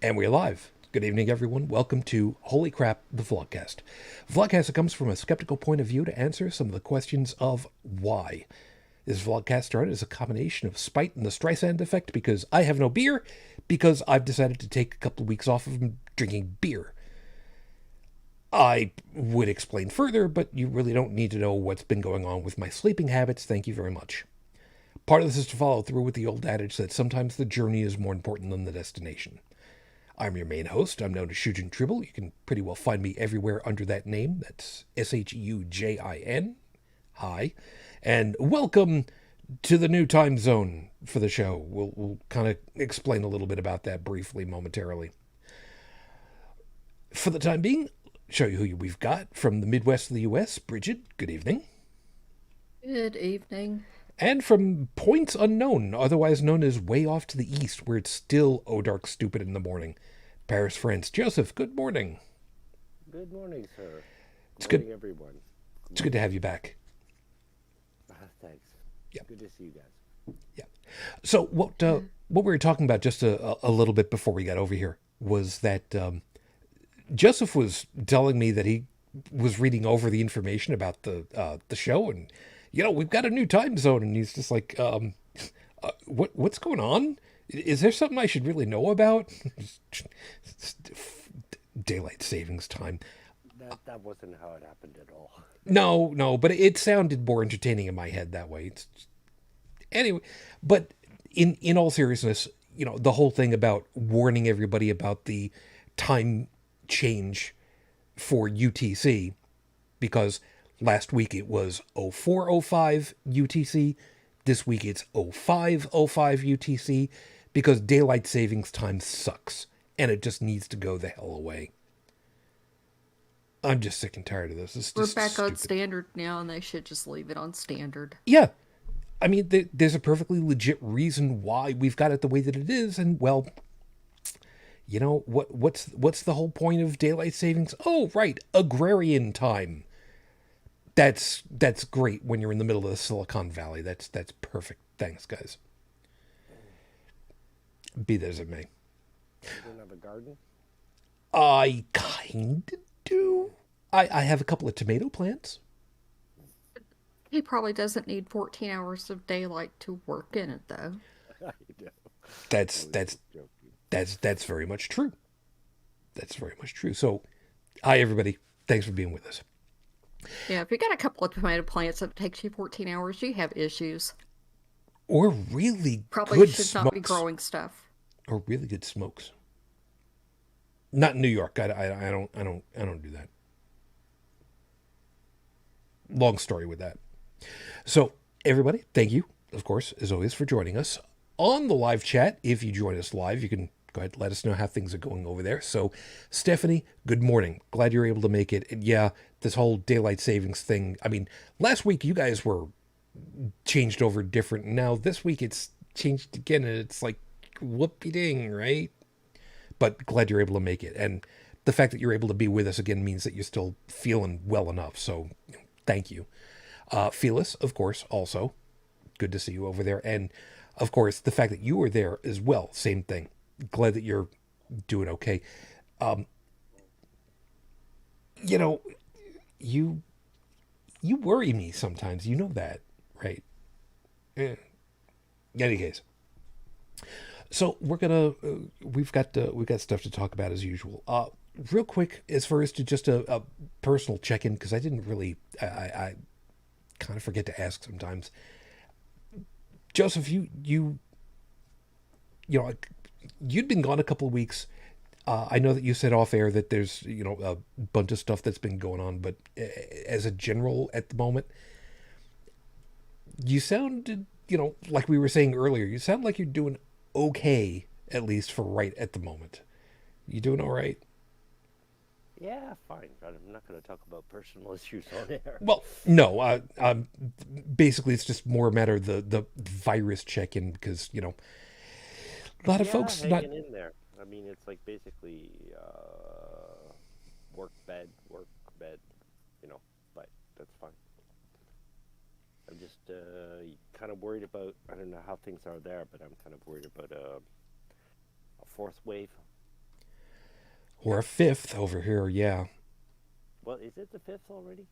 And we're live. Good evening, everyone. Welcome to Holy Crap, the Vlogcast. Vlogcast that comes from a skeptical point of view to answer some of the questions of why. This vlogcast started as a combination of spite and the Streisand effect because I have no beer, because I've decided to take a couple of weeks off of drinking beer. I would explain further, but you really don't need to know what's been going on with my sleeping habits. Thank you very much. Part of this is to follow through with the old adage that sometimes the journey is more important than the destination. I'm your main host. I'm known as Shujin. You can pretty well find me everywhere under that name. That's Shujin. Hi. And welcome to the new time zone for the show. We'll kind of explain a little bit about that briefly momentarily. For the time being, show you who we've got from the Midwest of the U.S. Brigid, good evening. Good evening. And from points unknown, otherwise known as way off to the east, where it's still dark stupid in the morning. Paris, France. Joseph, good morning. Good morning, sir. It's Good morning, good. everyone. It's good to have you back. Thanks. Yeah. Good to see you guys. Yeah. So what we were talking about just a little bit before we got over here was that Joseph was telling me that he was reading over the information about the show, and we've got a new time zone, and he's just like, what's going on? Is there something I should really know about? Daylight savings time. That wasn't how it happened at all. No, but it sounded more entertaining in my head that way. Anyway, but in all seriousness, the whole thing about warning everybody about the time change for UTC, because last week it was 0405 UTC, this week it's 0505 UTC, because daylight savings time sucks, and it just needs to go the hell away. I'm just sick and tired of this. It's We're just back on stupid. standard now, and they should just leave it on standard. Yeah. I mean, there's a perfectly legit reason why we've got it the way that it is, and, well, what's the whole point of daylight savings? Oh, right, agrarian time. That's great when you're in the middle of the Silicon Valley. That's perfect. Thanks, guys. Be that as it may. You don't have a garden? I kind of do. I have a couple of tomato plants. He probably doesn't need 14 hours of daylight to work in it, though. I know. That's I was joking. that's very much true. That's very much true. So, hi everybody. Thanks for being with us. Yeah, if you got a couple of tomato plants that takes you 14 hours, you have issues. Or really Probably good should not be smokes. growing stuff. Or really good smokes. Not in New York. I don't do that. Long story with that. So, everybody, thank you, of course, as always, for joining us on the live chat. If you join us live, you can go ahead and let us know how things are going over there. So, Stephanie, good morning. Glad you're able to make it. And yeah, this whole daylight savings thing. I mean, last week you guys were changed over different. Now this week it's changed again, and it's like whoopie ding, right? But glad you're able to make it, and the fact that you're able to be with us again means that you're still feeling well enough. So, thank you. Phyllis, of course, also good to see you over there, and of course the fact that you were there as well. Same thing. Glad that you're doing okay. You know, you you worry me sometimes. You know that, right? In any case, so we've got stuff to talk about as usual. Real quick, as far as to just a personal check-in, because I didn't really, I kind of forget to ask sometimes. Joseph, like, you'd been gone a couple of weeks. I know that you said off air that there's a bunch of stuff that's been going on, but as a general at the moment, you sounded like we were saying earlier. You sound like you're doing okay, at least for right at the moment. You doing all right? Yeah, fine. But I'm not going to talk about personal issues on air. Well, no. Basically, it's just more a matter of the virus check-in because a lot of Yeah, folks not. hanging in there. I mean, it's like basically work, bed, but that's fine. I'm just kind of worried about, I don't know how things are there, but I'm kind of worried about a fourth wave. Or a fifth over here, yeah. Well, is it the 5th already?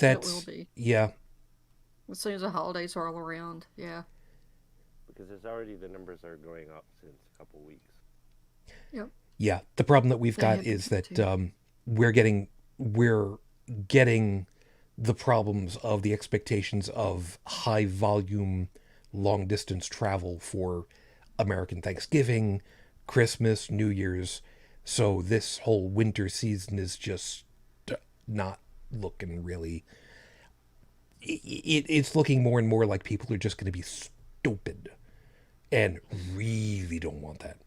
It will That's, be. yeah. As soon as the holidays are all around, yeah. Because there's already the numbers are going up since a couple weeks. Yep. Yeah, the problem that we've They got have been is that too. we're getting the problems of the expectations of high volume, long distance travel for American Thanksgiving, Christmas, New Year's. So this whole winter season is just not looking really. It's looking more and more like people are just going to be stupid, and really don't want that.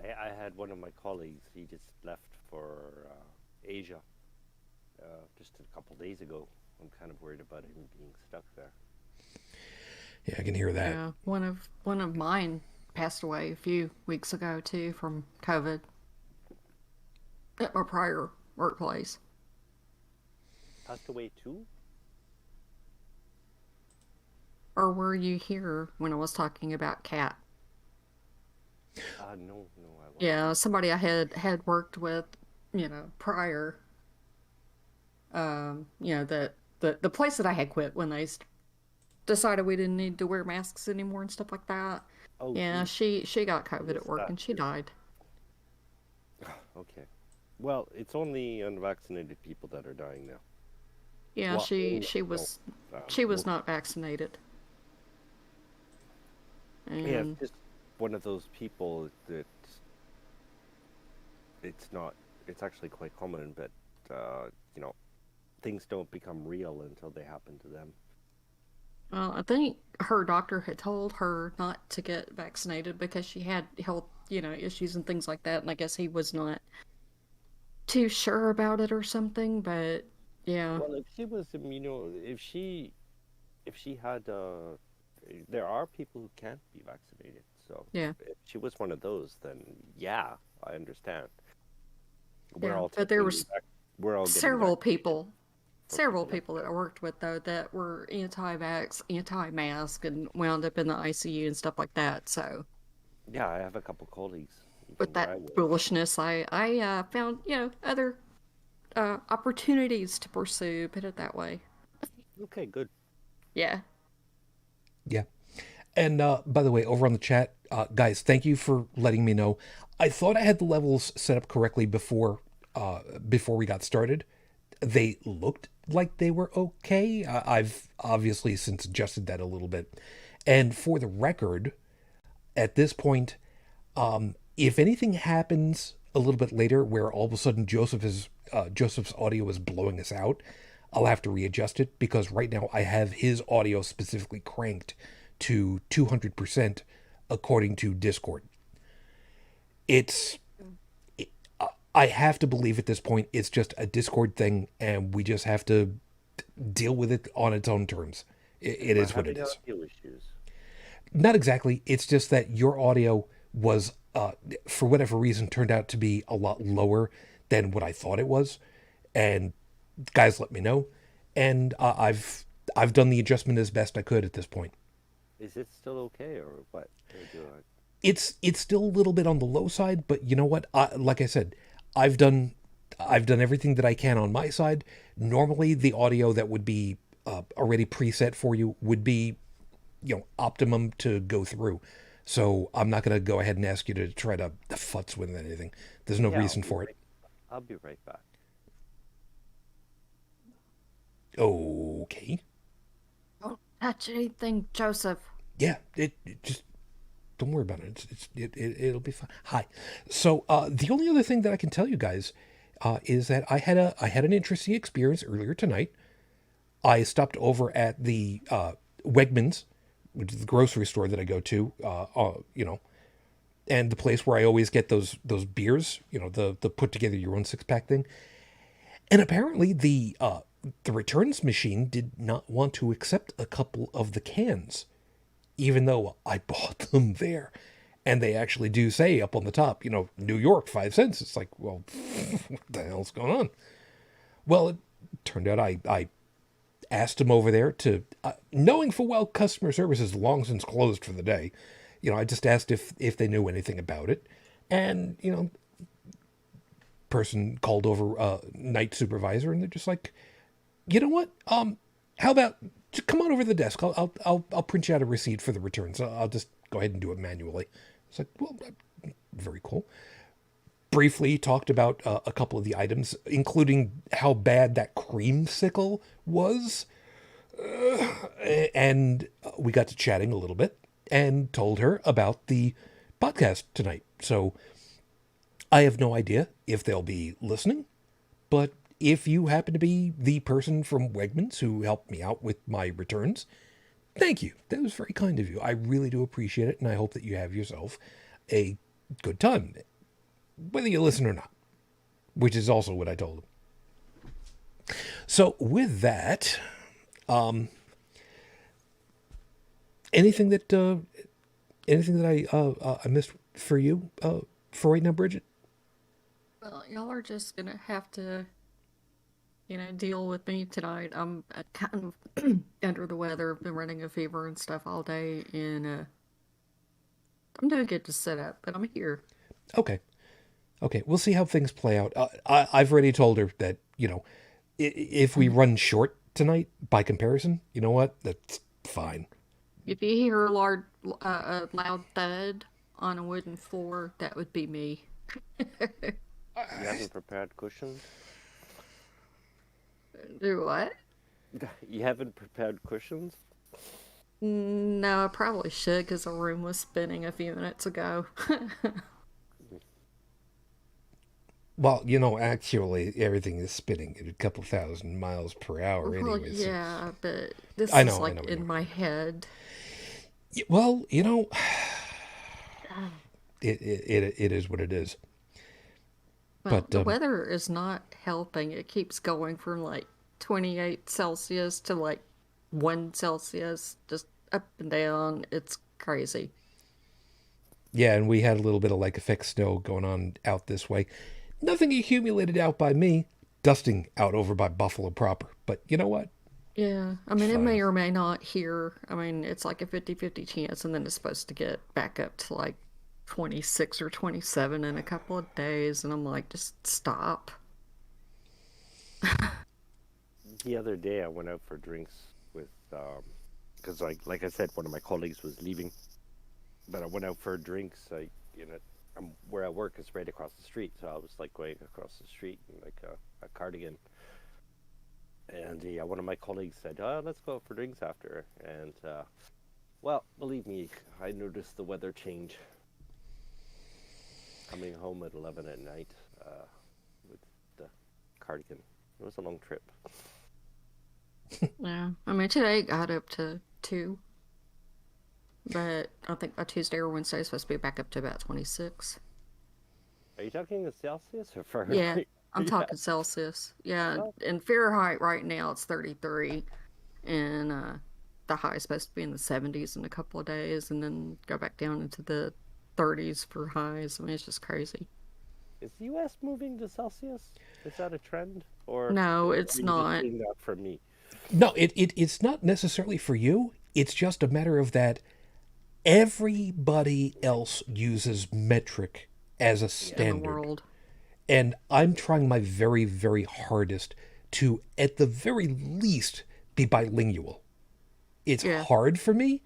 I had one of my colleagues, he just left for Asia just a couple days ago. I'm kind of worried about him being stuck there. Yeah, I can hear that. Yeah. One of mine passed away a few weeks ago too from COVID at my prior workplace. Passed away too? Or were you here when I was talking about Kat? No, I wasn't. Yeah, somebody I had worked with, prior. The place that I had quit when they decided we didn't need to wear masks anymore and stuff like that. Oh, Yeah, geez, she got I COVID at missed work that and she too. died. Okay. Well, it's only unvaccinated people that are dying now. Yeah, Well, she only, she no, was she was most. not vaccinated, Yeah, and it's just one of those people that it's not. It's actually quite common, but uh, you know, things don't become real until they happen to them. well, I think her doctor had told her not to get vaccinated because she had health, issues and things like that, and I guess he was not too sure about it or something. But yeah, Well, if she was, if she had, there are people who can't be vaccinated. So yeah, if she was one of those, then yeah, I understand. We're yeah. all But there taking, was we're all getting several vaccinated people for several people like people that that. I worked with though that were anti-vax, anti-mask, and wound up in the ICU and stuff like that. So Yeah, I have a couple colleagues with even where that I work. foolishness, I found other opportunities to pursue. Put it that way. Okay, good. Yeah. Yeah. And by the way, over on the chat, guys, thank you for letting me know. I thought I had the levels set up correctly before we got started. They looked like they were okay. I've obviously since adjusted that a little bit. And for the record, at this point, if anything happens a little bit later, where all of a sudden Joseph's audio is blowing us out, I'll have to readjust it because right now I have his audio specifically cranked to 200% according to Discord. It's I have to believe at this point it's just a Discord thing, and we just have to deal with it on its own terms. It Am I is what it having is. audio issues? Not exactly. It's just that your audio was, for whatever reason, turned out to be a lot lower than what I thought it was, and guys, let me know. And I've done the adjustment as best I could at this point. Is it still okay or what? Or do It's still a little bit on the low side, but you know what? Like I said, I've done I've done everything that I can on my side. Normally, the audio that would be already preset for you would be optimum to go through. So I'm not going to go ahead and ask you to try to futz with anything. There's no Yeah, reason for it. I'll be right back. Okay. Don't touch anything, Joseph. Yeah. It just don't worry about it. It'll be fine. Hi. So the only other thing that I can tell you guys is that I had an interesting experience earlier tonight. I stopped over at the Wegmans, which is the grocery store that I go to. And the place where I always get those beers. The put together your own 6-pack thing. And apparently the returns machine did not want to accept a couple of the cans, even though I bought them there. And they actually do say up on the top, New York, 5 cents. It's like, well, what the hell's going on? Well, it turned out I asked him over there to, knowing full well customer service is long since closed for the day. I just asked if they knew anything about it. And, person called over night supervisor, and they're just like, you know what? How about just come on over to the desk? I'll print you out a receipt for the returns. I'll just go ahead and do it manually. It's like, well, very cool. Briefly talked about a couple of the items, including how bad that creamsicle was. And we got to chatting a little bit and told her about the podcast tonight. So I have no idea if they'll be listening, but if you happen to be the person from Wegmans who helped me out with my returns, thank you. That was very kind of you. I really do appreciate it, and I hope that you have yourself a good time, whether you listen or not, which is also what I told him. So with that, anything that I missed for you for right now, Brigid? Well, y'all are just gonna have to, deal with me tonight. I'm kind of under the weather. I've been running a fever and stuff all day, and I'm doing good to sit up, but I'm here. Okay, we'll see how things play out. I've already told her that, if we run short tonight, by comparison, you know what? That's fine. If you hear a loud thud on a wooden floor, that would be me. You haven't prepared cushions? Do what? You haven't prepared cushions? No, I probably should, because the room was spinning a few minutes ago. Well, actually, everything is spinning at a couple thousand miles per hour Well, anyway. yeah, but this I is know, like in my head. Well, it is what it is. Well, But the weather is not helping. It keeps going from like 28 Celsius to like 1 Celsius, just up and down. It's crazy. yeah, and we had a little bit of like effect snow going on out this way. Nothing accumulated out by me, dusting out over by Buffalo proper. But you know what? Yeah, I mean, it Fine. may or may not here. I mean, it's like a 50-50 chance, and then it's supposed to get back up to like 26 or 27 in a couple of days, and I'm like, just stop. The other day I went out for drinks with, because like I said, one of my colleagues was leaving, but I went out for drinks. Where I work is right across the street, so I was like going across the street in like a cardigan. And one of my colleagues said, let's go out for drinks after. And, well, believe me, I noticed the weather change. Coming home at 11 at night with the cardigan. It was a long trip. Yeah, I mean, today it got up to 2, but I think by Tuesday or Wednesday it's supposed to be back up to about 26. Are you talking in Celsius or Yeah, Fahrenheit? I'm talking Celsius. Yeah, Oh. in Fahrenheit right now it's 33, and the high is supposed to be in the 70s in a couple of days, and then go back down into the 30s for highs. I mean, it's just crazy. Is the U.S. moving to Celsius? Is that a trend? Or No, are it's you just not. doing that for me? No, it's not necessarily for you. It's just a matter of that everybody else uses metric as a In the standard. world. And I'm trying my very, very hardest to, at the very least, be bilingual. It's Yeah. hard for me.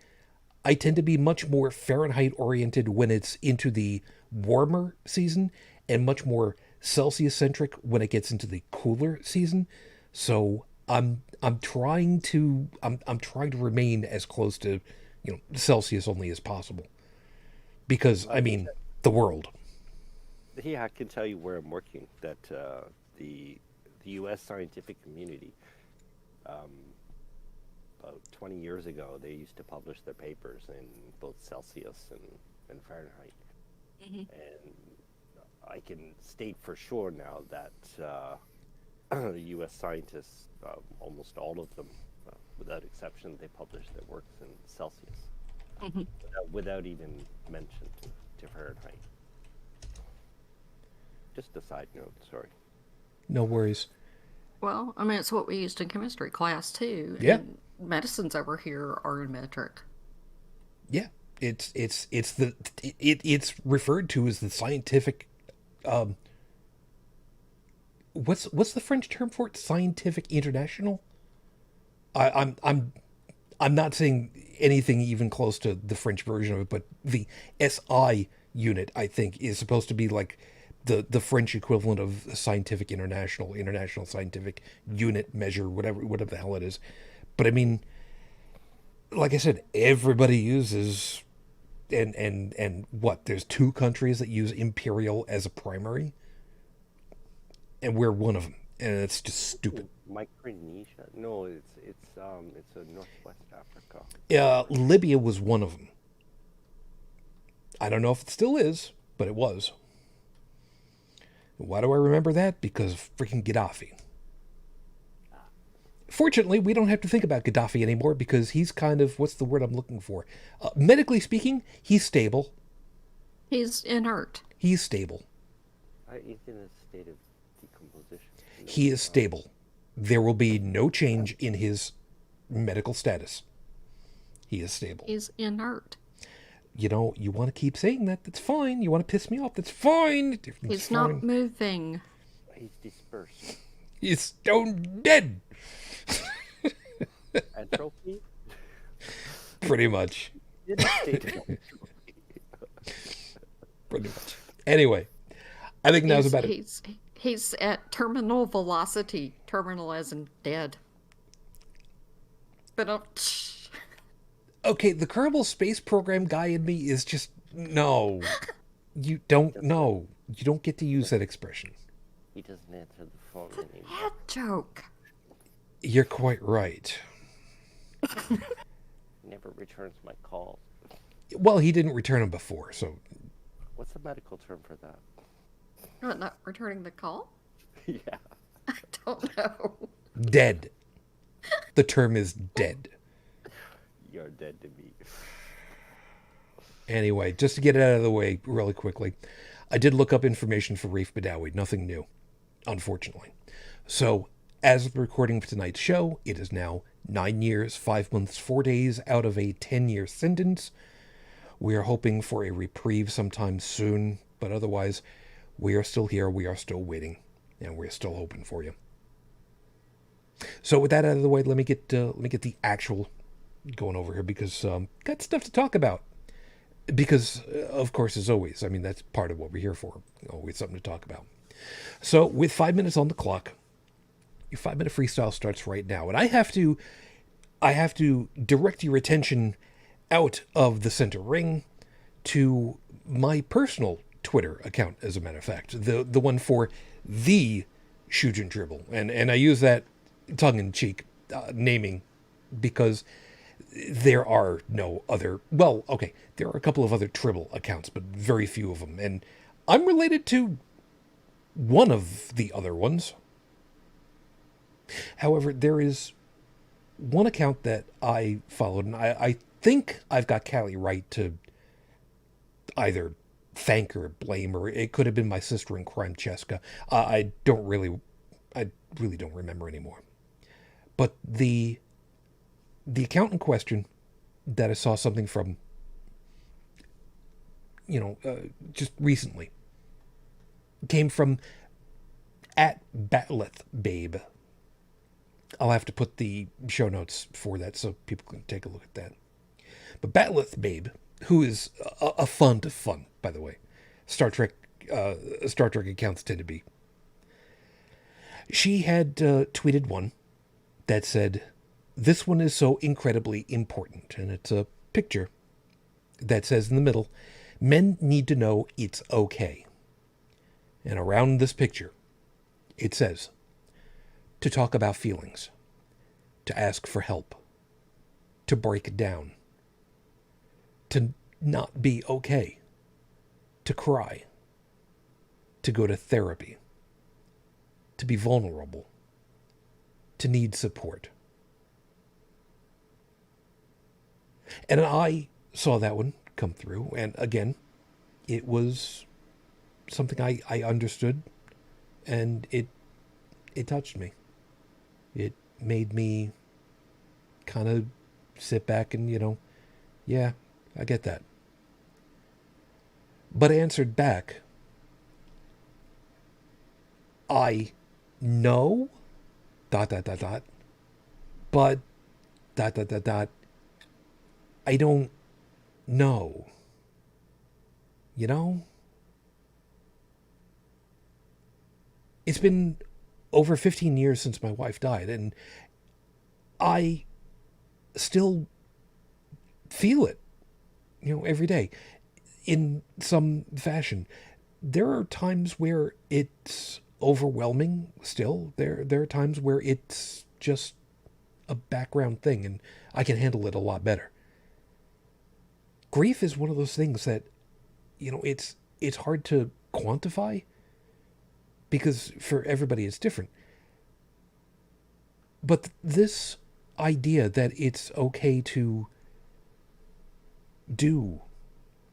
I tend to be much more Fahrenheit oriented when it's into the warmer season, and much more Celsius centric when it gets into the cooler season. So I'm trying to remain as close to Celsius only as possible, because I mean the world. Yeah, I can tell you where I'm working. That the U.S. scientific community, about 20 years ago, they used to publish their papers in both Celsius and Fahrenheit. And I can state for sure now that the U.S. scientists, almost all of them, without exception, they publish their works in Celsius, without even mention to Fahrenheit. Just a side note, sorry. No worries. Well, I mean, it's what we used in chemistry class too. Yeah. And medicines over here are in metric. Yeah, it's referred to as the scientific what's the French term for it? Scientific International. I'm not saying anything even close to the French version of it, but the SI unit, I think, is supposed to be like the French equivalent of Scientific International Scientific Unit Measure, whatever the hell it is. But I mean, like I said, everybody uses and what? There's 2 countries that use imperial as a primary, and we're one of them, and it's just stupid. Micronesia? No, it's a Northwest Africa. Libya was one of them. I don't know if it still is, but it was. Why do I remember that? Because of freaking Gaddafi. Fortunately, we don't have to think about Gaddafi anymore because he's kind of, what's the word I'm looking for? Medically speaking, he's stable. He's inert. He's stable. He's in a state of decomposition. He is stable. There will be no change in his medical status. He is stable. He's inert. You know, you want to keep saying that, that's fine. You want to piss me off, that's fine. He's fine. not moving. He's dispersed. He's stone dead. Entropy? Pretty much. In a state of entropy. Pretty much. Anyway, I think now's about it. He's at terminal velocity. Terminal as in dead. But Okay, the Kerbal Space Program guy in me is just, no. You don't know. You don't get to use that expression. He doesn't answer the phone anymore. head joke. You're quite right. Never returns my calls. Well, he didn't return them before, so... What's the medical term for that? Not returning the call? Yeah. I don't know. Dead. The term is dead. You're dead to me. Anyway, just to get it out of the way really quickly, I did look up information for Raif Badawi. Nothing new, unfortunately. So, as of the recording for tonight's show, it is now 9 years, 5 months, 4 days out of a 10-year sentence. We are hoping for a reprieve sometime soon, but otherwise, we are still here, we are still waiting, and we're still hoping for you. So with that out of the way, let me get the actual going over here, because got stuff to talk about. Because, of course, as always, I mean, that's part of what we're here for. Always something to talk about. So, with 5 minutes on the clock, your 5-minute freestyle starts right now. And I have to direct your attention out of the center ring to my personal Twitter account, as a matter of fact. The one for the Shujin Dribble. And I use that tongue-in-cheek naming because there are no other... Well, okay, there are a couple of other Tribble accounts, but very few of them. And I'm related to one of the other ones. However, there is one account that I followed, and I think I've got Callie right to either thank or blame, or it could have been my sister in crime, Cheska. I really don't remember anymore. But the account in question that I saw something from, just recently, came from @BatlethBabe. I'll have to put the show notes for that so people can take a look at that. But BatlethBabe, who is a font of fun, by the way. Star Trek accounts tend to be. She had tweeted one that said, "This one is so incredibly important." And it's a picture that says in the middle, "Men need to know it's okay." And around this picture, it says, to talk about feelings, to ask for help, to break down, to not be okay, to cry, to go to therapy, to be vulnerable, to need support. And I saw that one come through, and again, it was something I understood, and it touched me. It made me kind of sit back and, yeah, I get that. But I answered back, I no, dot, dot, dot, dot, but, dot, dot, dot, dot, I don't know. You know? It's been over 15 years since my wife died, and I still feel it, every day in some fashion. There are times where it's overwhelming still. There are times where it's just a background thing and I can handle it a lot better. Grief is one of those things that, it's hard to quantify because for everybody it's different. But this idea that it's okay to do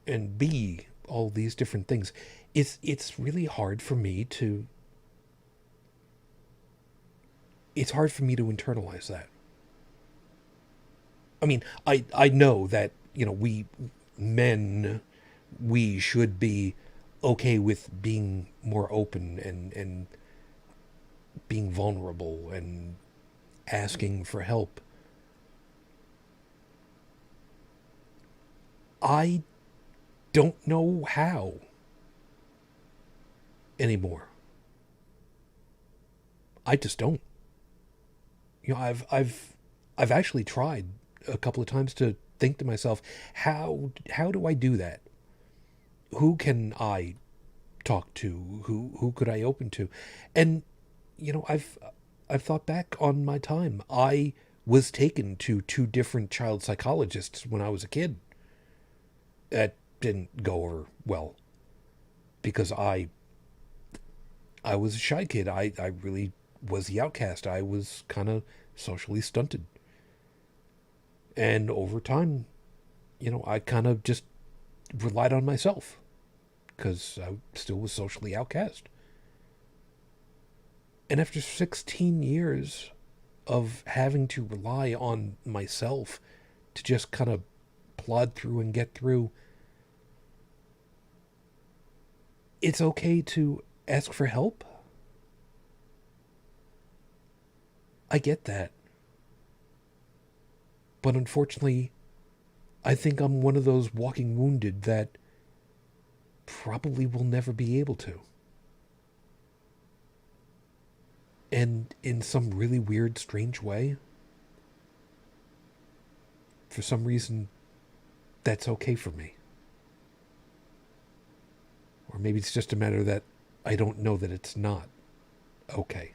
and be all these different things, it's really hard for me to internalize that. I mean, I know that, we men, we should be okay with being more open and being vulnerable and asking for help. I don't know how anymore. I just don't. I've actually tried a couple of times to think to myself, how do I do that? Who can I talk to? Who could I open to? And I've thought back on my time. I was taken to two different child psychologists when I was a kid. That didn't go over well because I was a shy kid. I really was the outcast. I was kind of socially stunted. And over time, I kind of just relied on myself because I still was socially outcast. And after 16 years of having to rely on myself to just kind of plod through and get through, it's okay to ask for help. I get that. But unfortunately, I think I'm one of those walking wounded that probably will never be able to. And in some really weird, strange way, for some reason, that's okay for me. Or maybe it's just a matter that I don't know that it's not okay.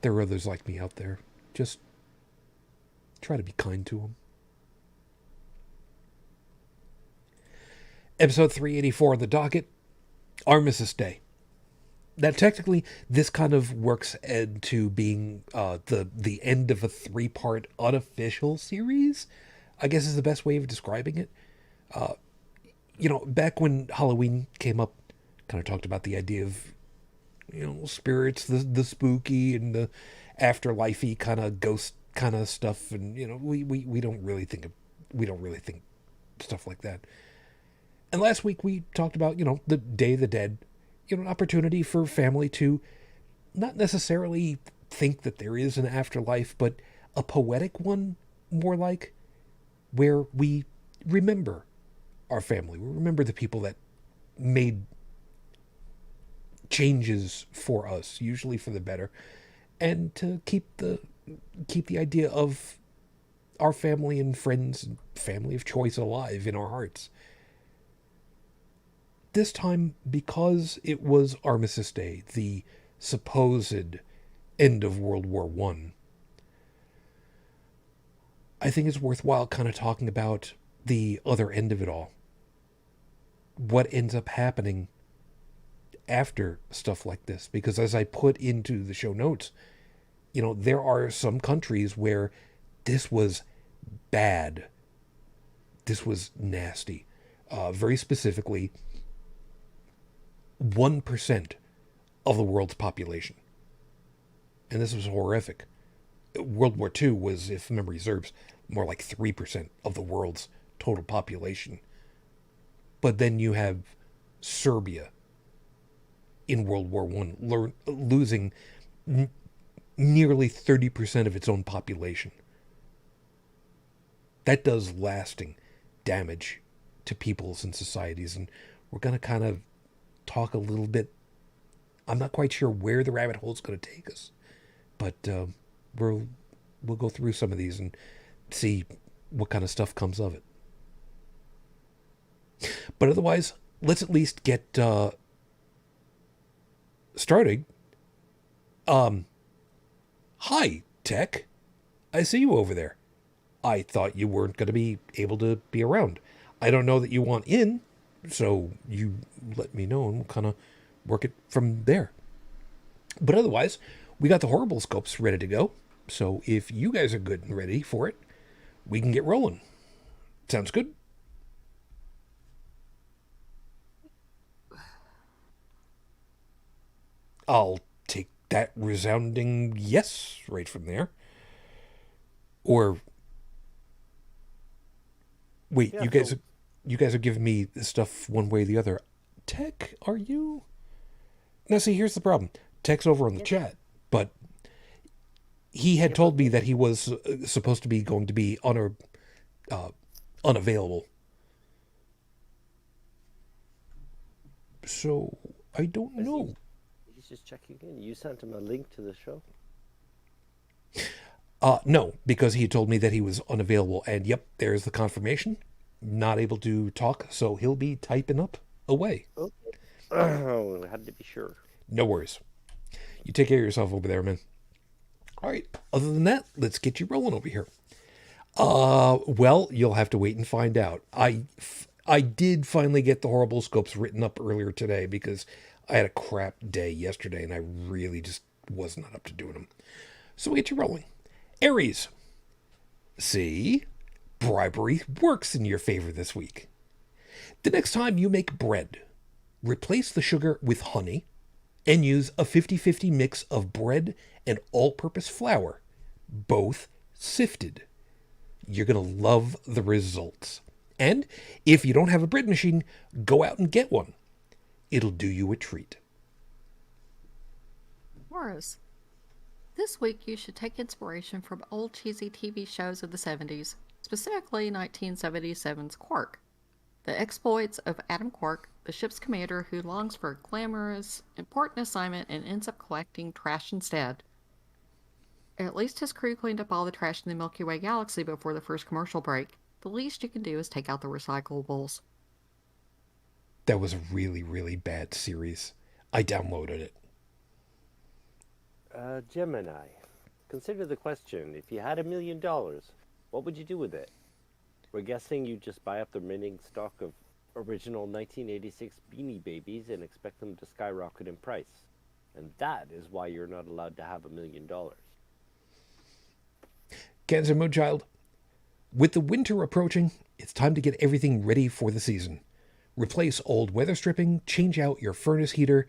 There are others like me out there. Just try to be kind to them. Episode 384 of the docket, Armistice Day. Now, technically, this kind of works into being the end of a 3-part unofficial series, I guess is the best way of describing it. Back when Halloween came up, kind of talked about the idea of, spirits, the spooky and the afterlife-y kind of ghost kind of stuff, and we don't really think stuff like that. And last week we talked about, the Day of the Dead, an opportunity for family to not necessarily think that there is an afterlife, but a poetic one, more like, where we remember our family. We remember the people that made changes for us, usually for the better, and to keep the idea of our family and friends and family of choice alive in our hearts. This time, because it was Armistice Day, the supposed end of World War I think it's worthwhile kind of talking about the other end of it all. What ends up happening after stuff like this, because as I put into the show notes, there are some countries where this was bad. This was nasty. Very specifically, 1% of the world's population. And this was horrific. World War II was, if memory serves, more like 3% of the world's total population. But then you have Serbia in World War One, losing nearly 30% of its own population. That does lasting damage to peoples and societies, and we're going to kind of talk a little bit. I'm not quite sure where the rabbit hole is going to take us, but we'll go through some of these and see what kind of stuff comes of it. But otherwise, let's at least get started. Hi, Tech. I see you over there. I thought you weren't going to be able to be around. I don't know that you want in, so you let me know and we'll kind of work it from there. But otherwise, we got the horrible scopes ready to go. So if you guys are good and ready for it, we can get rolling. Sounds good? I'll take that resounding yes right from there. Or wait, Yeah, you guys are giving me this stuff one way or the other. Tech, are you? Now see, here's the problem. Tech's over on the chat, but he had told me that he was supposed to be going to be unavailable. So I don't know. He's just checking in. You sent him a link to the show? No, because he had told me that he was unavailable, and yep, there's the confirmation. Not able to talk, so he'll be typing up away. Okay. Oh, I had to be sure. No worries. You take care of yourself over there, man. All right. Other than that, let's get you rolling over here. Well, you'll have to wait and find out. I did finally get the horrible scopes written up earlier today because I had a crap day yesterday and I really just was not up to doing them. So we'll get you rolling. Aries. See? Bribery works in your favor this week. The next time you make bread, replace the sugar with honey and use a 50-50 mix of bread and all-purpose flour, both sifted. You're going to love the results. And if you don't have a bread machine, go out and get one. It'll do you a treat. Morris, this week you should take inspiration from old cheesy TV shows of the 70s, specifically 1977's Quark. The exploits of Adam Quark, the ship's commander who longs for a glamorous, important assignment and ends up collecting trash instead. At least his crew cleaned up all the trash in the Milky Way galaxy before the first commercial break. The least you can do is take out the recyclables. That was a really, really bad series. I downloaded it. Gemini, consider the question. If you had $1 million, what would you do with it? We're guessing you just buy up the remaining stock of original 1986 Beanie Babies and expect them to skyrocket in price. And that is why you're not allowed to have $1 million. Cancer Moonchild, with the winter approaching, it's time to get everything ready for the season. Replace old weather stripping, change out your furnace heater.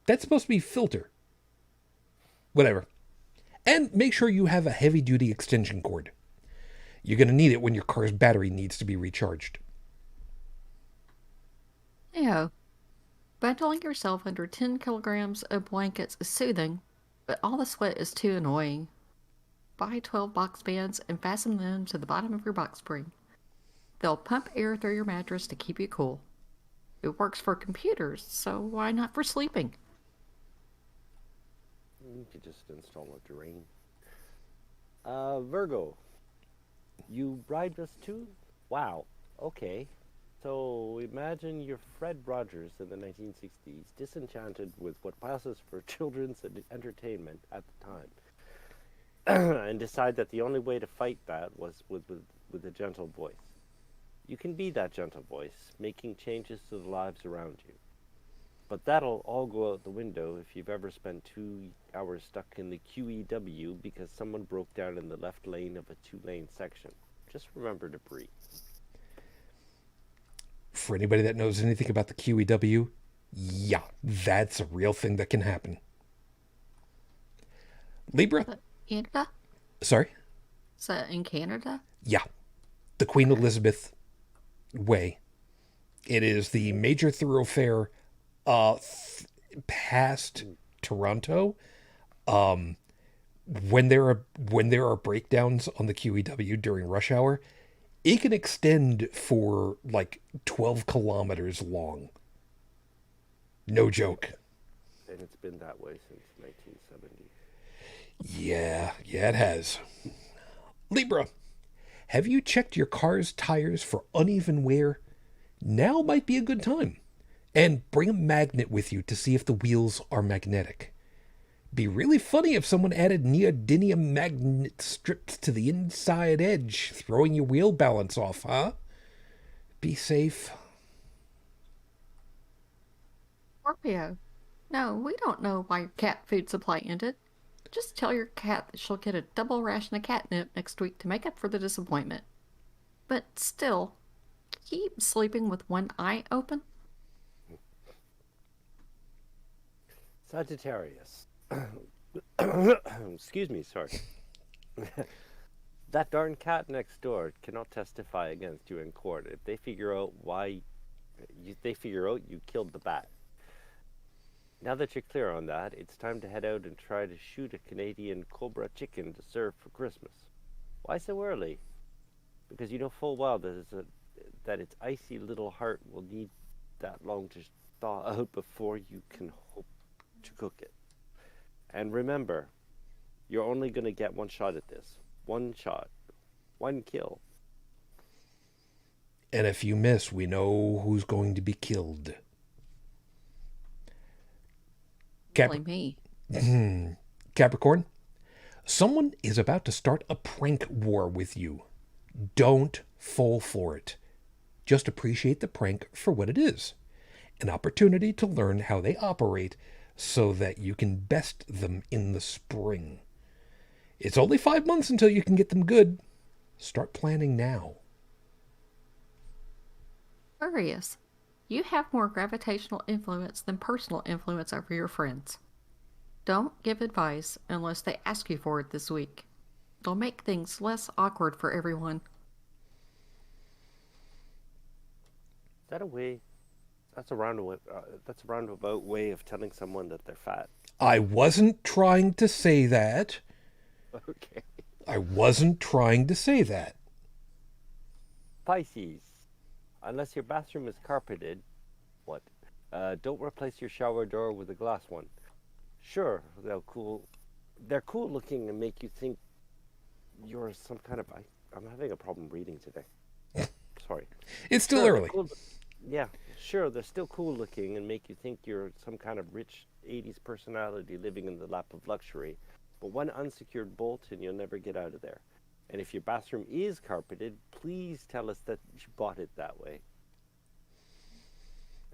That's supposed to be filter. Whatever. And make sure you have a heavy-duty extension cord. You're going to need it when your car's battery needs to be recharged. Leo, bundling yourself under 10 kilograms of blankets is soothing, but all the sweat is too annoying. Buy 12 box fans and fasten them to the bottom of your box spring. They'll pump air through your mattress to keep you cool. It works for computers, so why not for sleeping? You could just install a drain. Virgo, you bribed us too? Wow, okay. So imagine you're Fred Rogers in the 1960s, disenchanted with what passes for children's entertainment at the time, and decide that the only way to fight that was with a gentle voice. You can be that gentle voice, making changes to the lives around you. But that'll all go out the window if you've ever spent 2 hours stuck in the QEW because someone broke down in the left lane of a 2-lane section. Just remember to breathe. For anybody that knows anything about the QEW, yeah, that's a real thing that can happen. Libra? Canada? Sorry? Is that in Canada? Yeah. The Queen Elizabeth way. It is the major thoroughfare past Toronto. When there are breakdowns on the QEW during rush hour, it can extend for like 12 kilometers long. No joke. And it's been that way since 1970. Yeah, it has. Libra, have you checked your car's tires for uneven wear? Now might be a good time. And bring a magnet with you to see if the wheels are magnetic. Be really funny if someone added neodymium magnet strips to the inside edge, throwing your wheel balance off, huh? Be safe. Scorpio. No, we don't know why your cat food supply ended. Just tell your cat that she'll get a double ration of catnip next week to make up for the disappointment. But still, keep sleeping with one eye open. Sagittarius. Excuse me, sorry. That darn cat next door cannot testify against you in court if they figure out you killed the bat. Now that you're clear on that, it's time to head out and try to shoot a Canadian cobra chicken to serve for Christmas. Why so early? Because you know full well that its icy little heart will need that long to thaw out before you can hope to cook it. And remember, you're only going to get one shot at this. One shot. One kill. And if you miss, we know who's going to be killed. Me. Capricorn, someone is about to start a prank war with you. Don't fall for it. Just appreciate the prank for what it is. An opportunity to learn how they operate so that you can best them in the spring. It's only 5 months until you can get them good. Start planning now. Aquarius. You have more gravitational influence than personal influence over your friends. Don't give advice unless they ask you for it this week. It'll make things less awkward for everyone. Is that a way? That's a roundabout way of telling someone that they're fat. I wasn't trying to say that. Okay. I wasn't trying to say that. Pisces. Unless your bathroom is carpeted, don't replace your shower door with a glass one. Sure, they're cool looking and make you think you're some kind of... I'm having a problem reading today. Sorry. It's still early. Cool, yeah, sure, they're still cool looking and make you think you're some kind of rich 80s personality living in the lap of luxury. But one unsecured bolt and you'll never get out of there. And if your bathroom is carpeted, please tell us that you bought it that way.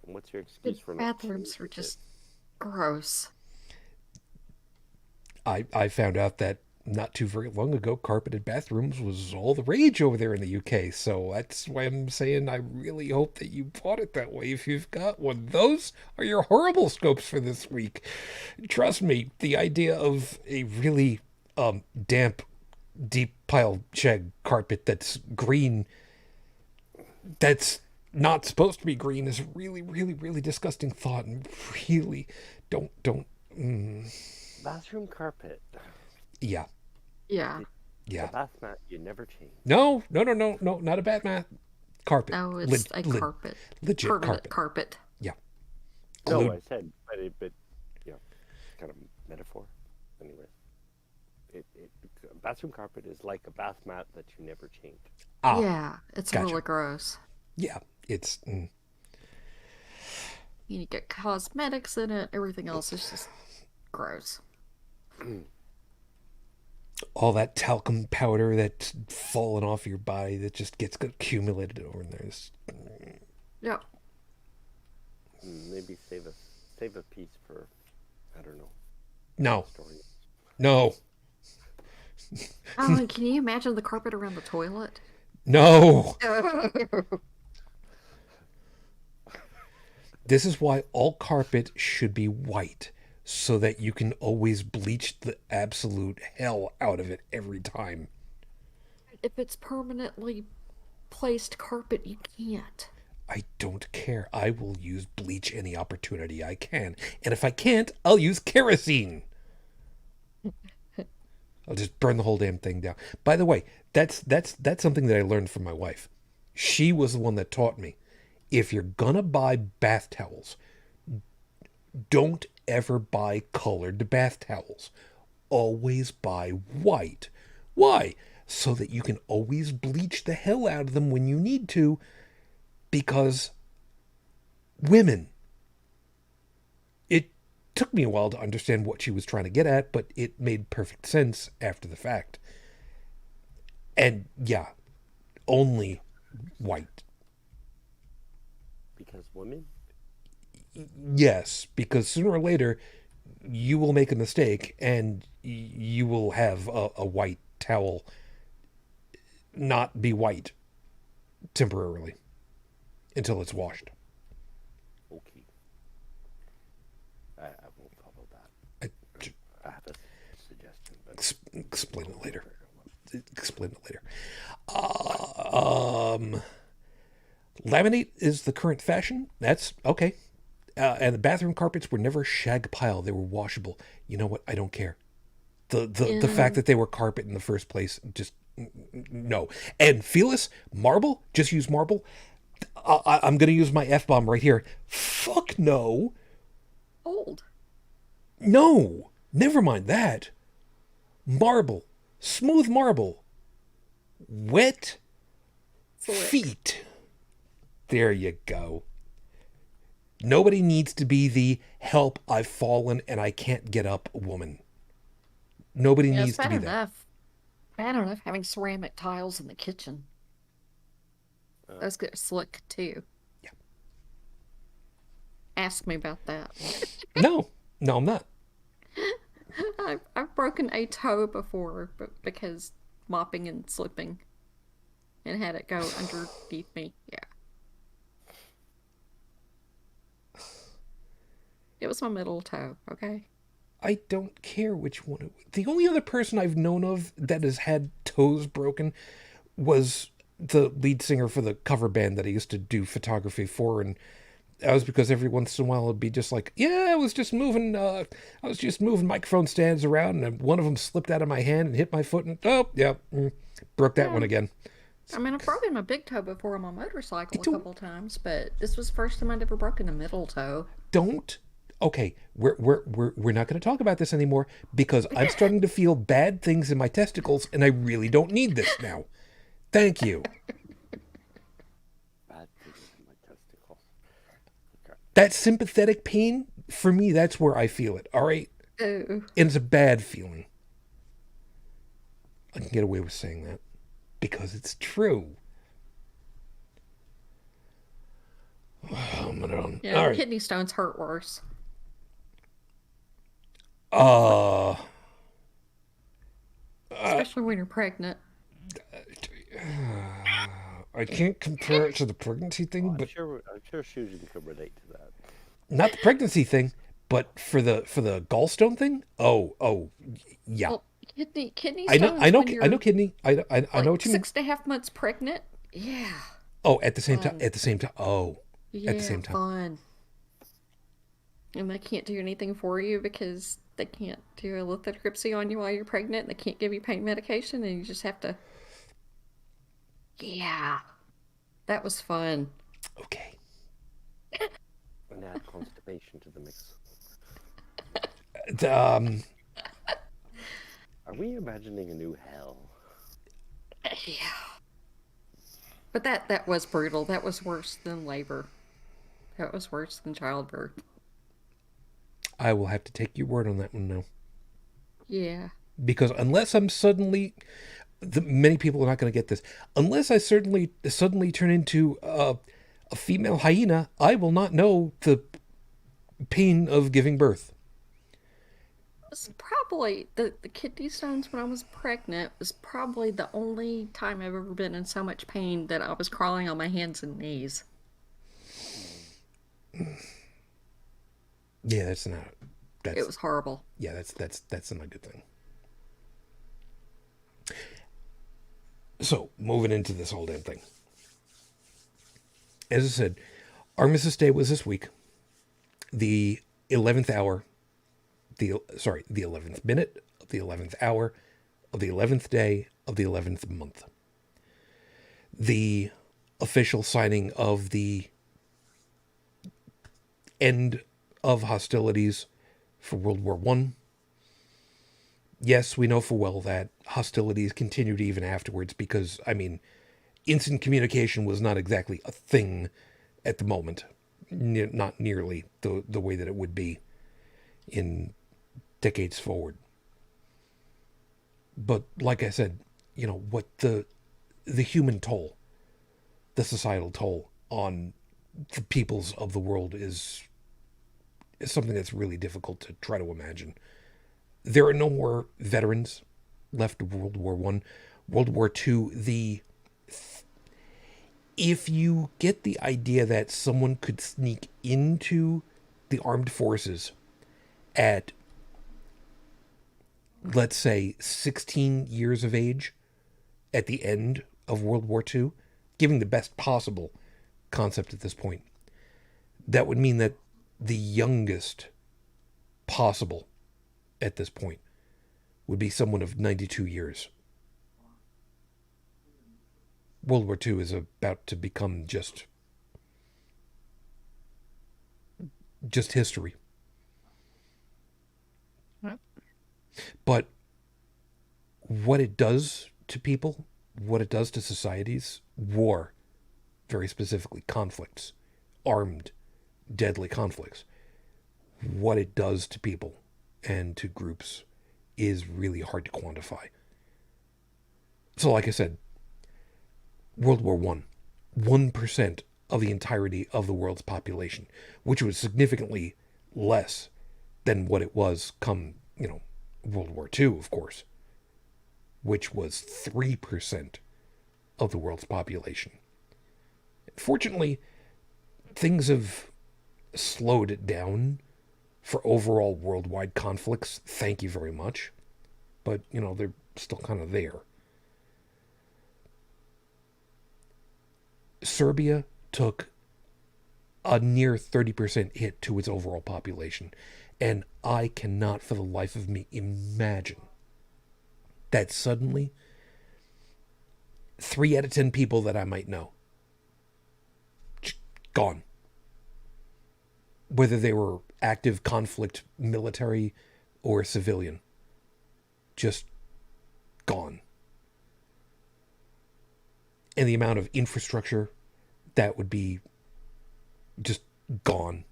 And what's your excuse for not? Bathrooms are just gross. I found out that not too very long ago, carpeted bathrooms was all the rage over there in the UK. So that's why I'm saying I really hope that you bought it that way if you've got one. Those are your horrible scopes for this week. Trust me, the idea of a really damp, deep pile shed carpet that's green, that's not supposed to be green, is a really, really, really disgusting thought, and really don't. Bathroom carpet. Yeah. Yeah. The bath mat you never change. No, not a bath mat. Carpet. No, it's a carpet. Legit permanent carpet. Yeah. No, I said, but yeah, kind of metaphor. Anyway. Bathroom carpet is like a bath mat that you never change. Yeah, it's gotcha. really gross. Yeah, it's... You get cosmetics in it, everything else is just gross. All that talcum powder that's fallen off your body that just gets accumulated over in there. Yep. Maybe save a piece for, I don't know. No. Oh, can you imagine the carpet around the toilet? No. This is why all carpet should be white, so that you can always bleach the absolute hell out of it every time. If it's permanently placed carpet, you can't. I don't care. I will use bleach any opportunity I can. And if I can't, I'll use kerosene. I'll just burn the whole damn thing down. By the way, that's something that I learned from my wife. She was the one that taught me. If you're gonna buy bath towels, don't ever buy colored bath towels. Always buy white. Why? So that you can always bleach the hell out of them when you need to, because women. It took me a while to understand what she was trying to get at, but it made perfect sense after the fact. And yeah, only white. Because women? Yes, because sooner or later you will make a mistake and you will have a white towel not be white temporarily until it's washed. Okay. I won't follow that. I have a suggestion. But Explain it later. Explain it later. Laminate is the current fashion. That's okay. And the bathroom carpets were never shag pile. They were washable. You know what? I don't care. The fact that they were carpet in the first place, just no. And Fearless, marble, just use marble. I'm going to use my F-bomb right here. Fuck no. Old. No. Never mind that. Marble. Smooth marble. Wet Slick. feet. There you go. Nobody needs to be the help, I've fallen and I can't get up woman. Nobody Yeah, needs it's to bad be that. enough. Bad enough having ceramic tiles in the kitchen. Those get slick too. Yeah. Ask me about that. No, I'm not. I've broken a toe before, but because mopping and slipping, and had it go underneath me. Yeah. It was my middle toe. Okay. I don't care which one. The only other person I've known of that has had toes broken was the lead singer for the cover band that I used to do photography for, and that was because every once in a while it'd be just like, yeah, I was just moving microphone stands around, and one of them slipped out of my hand and hit my foot, and broke that one again. I mean, I've broken my big toe before on my motorcycle a couple times, but this was the first time I'd ever broken a middle toe. Okay, we're not going to talk about this anymore because I'm starting to feel bad things in my testicles, and I really don't need this now. Thank you. bad things in my testicles. Okay. That sympathetic pain, for me, that's where I feel it, all right? Ooh. And it's a bad feeling. I can get away with saying that because it's true. Yeah, all right. kidney stones hurt worse. Especially when you're pregnant. I can't compare it to the pregnancy thing, but I'm sure Shujin can relate to that. not the pregnancy thing, but for the gallstone thing. Oh, yeah. Well, kidney I stones. know when you're, kidney. I know like, what you mean. 6.5 months pregnant. Yeah. Oh, at the same time. Oh, Yeah, at the same time. fun. And they can't do anything for you because they can't do a lithotripsy on you while you're pregnant. They can't give you pain medication, and you just have to. Yeah, that was fun. Okay. And add constipation to the mix. Are we imagining a new hell? Yeah. But that was brutal. That was worse than labor. That was worse than childbirth. I will have to take your word on that one now. Yeah. Because unless I'm suddenly, many people are not going to get this. Unless I suddenly turn into a female hyena, I will not know the pain of giving birth. It's probably the kidney stones when I was pregnant was probably the only time I've ever been in so much pain that I was crawling on my hands and knees. Yeah, that's It was horrible. Yeah, that's not a good thing. So, moving into this whole damn thing. As I said, Armistice Day was this week. The 11th hour, the 11th minute of the 11th hour of the 11th day of the 11th month. The official signing of the end of hostilities for World War I. Yes, we know for well that hostilities continued even afterwards because, I mean, instant communication was not exactly a thing at the moment. Not nearly the way that it would be in decades forward. But like I said, what the human toll, the societal toll on the peoples of the world is something that's really difficult to try to imagine. There are no more veterans left of World War One. World War Two, if you get the idea that someone could sneak into the armed forces at, let's say, 16 years of age at the end of World War II, giving the best possible concept at this point, that would mean that the youngest possible at this point would be someone of 92 years. World War II is about to become just history. Yep. But what it does to people, what it does to societies, war, very specifically conflicts, armed, deadly conflicts, what it does to people and to groups is really hard to quantify. So like I said, World War I, 1% of the entirety of the world's population, which was significantly less than what it was come, World War II, of course, which was 3% of the world's population. Fortunately, things have slowed it down for overall worldwide conflicts. Thank you very much. But, they're still kind of there. Serbia took a near 30% hit to its overall population. And I cannot for the life of me imagine that suddenly 3 out of 10 people that I might know, gone. Whether they were active conflict military or civilian, just gone. And the amount of infrastructure that would be just gone.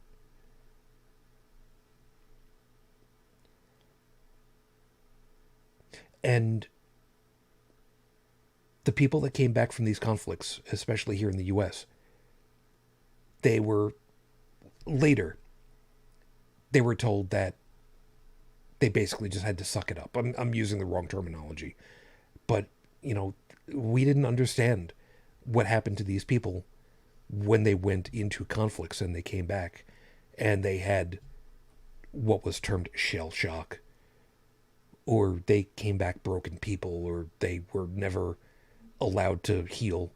And the people that came back from these conflicts, especially here in the US, they were later, they were told that they basically just had to suck it up. I'm using the wrong terminology. But, we didn't understand what happened to these people when they went into conflicts and they came back and they had what was termed shell shock, or they came back broken people, or they were never allowed to heal.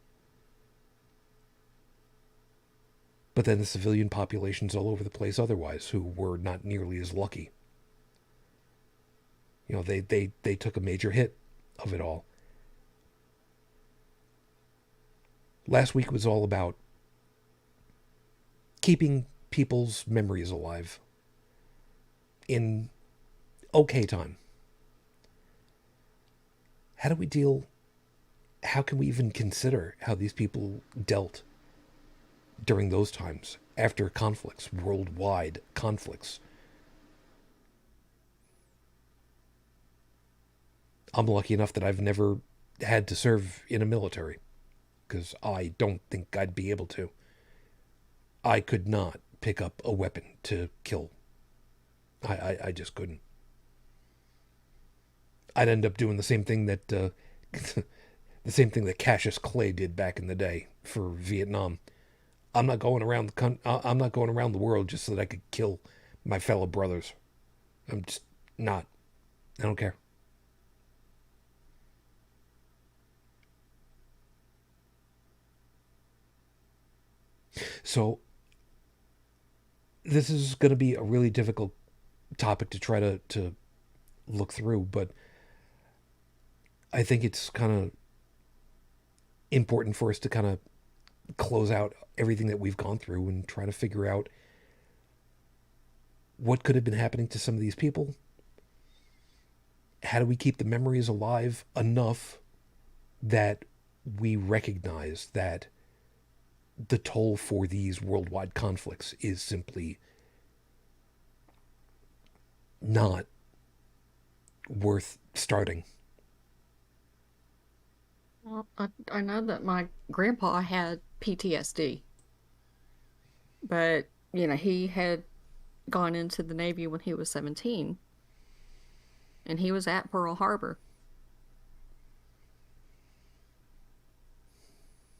But then the civilian populations all over the place otherwise who were not nearly as lucky. They took a major hit of it all. Last week was all about keeping people's memories alive in okay time. How can we even consider how these people dealt during those times, after conflicts, worldwide conflicts? I'm lucky enough that I've never had to serve in a military, because I don't think I'd be able to. I could not pick up a weapon to kill. I just couldn't. I'd end up doing the same thing that the same thing that Cassius Clay did back in the day for Vietnam. I'm not going around the world just so that I could kill my fellow brothers. I'm just not. I don't care. So this is going to be a really difficult topic to try to look through, but I think it's kind of important for us to kind of close out everything that we've gone through and try to figure out what could have been happening to some of these people. How do we keep the memories alive enough that we recognize that the toll for these worldwide conflicts is simply not worth starting? Well, I know that my grandpa had PTSD, but he had gone into the Navy when he was 17, and he was at Pearl Harbor.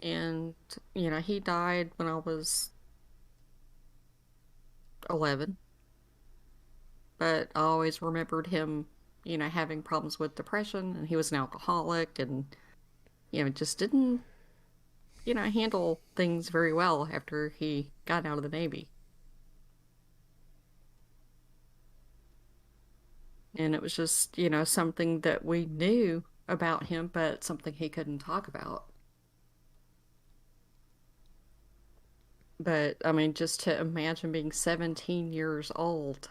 And, he died when I was 11, but I always remembered him, having problems with depression, and he was an alcoholic, and, just didn't, handle things very well after he got out of the Navy. And it was just, something that we knew about him, but something he couldn't talk about. But, I mean, just to imagine being 17 years old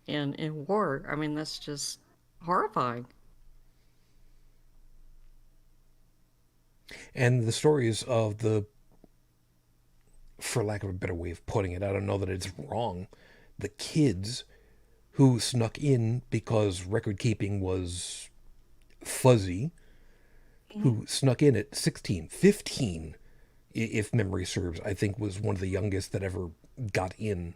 in war, I mean, that's just horrifying. And the stories of the, for lack of a better way of putting it, I don't know that it's wrong, the kids who snuck in because record keeping was fuzzy, who snuck in at 16, 15, if memory serves, I think was one of the youngest that ever got in.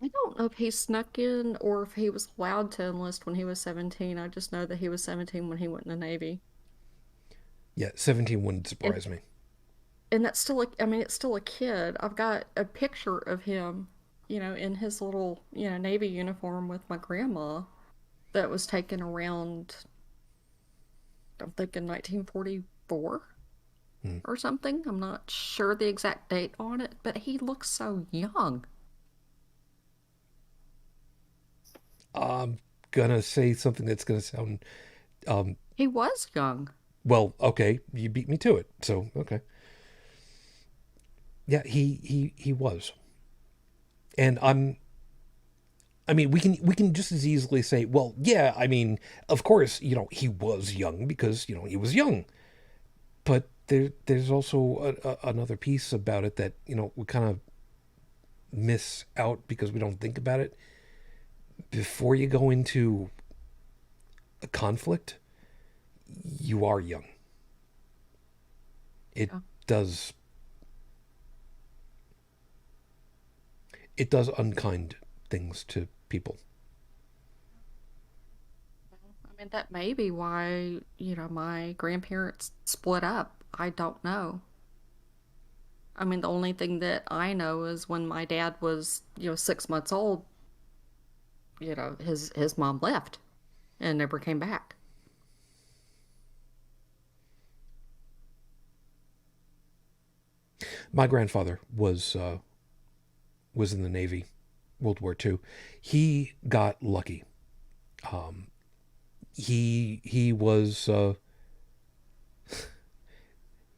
I don't know if he snuck in or if he was allowed to enlist when he was 17. I just know that he was 17 when he went in the Navy. Yeah, 17 wouldn't surprise And, me. and that's still, I mean, it's still a kid. I've got a picture of him, in his little, Navy uniform with my grandma that was taken around, I'm thinking 1944 Hmm. or something. I'm not sure the exact date on it, but he looks so young. I'm gonna say something that's gonna sound, um, He was young. well, okay, you beat me to it, so okay. Yeah, he was. And I mean, we can just as easily say, well, yeah, I mean, of course, he was young because he was young. But there's also another piece about it that we kind of miss out because we don't think about it. Before you go into a conflict, you are young. It Yeah. does it does unkind things to people. I mean, that may be why, my grandparents split up. I don't know. I mean, the only thing that I know is when my dad was, 6 months old, his mom left and never came back. My grandfather was in the Navy, World War II. He got lucky. Um, he was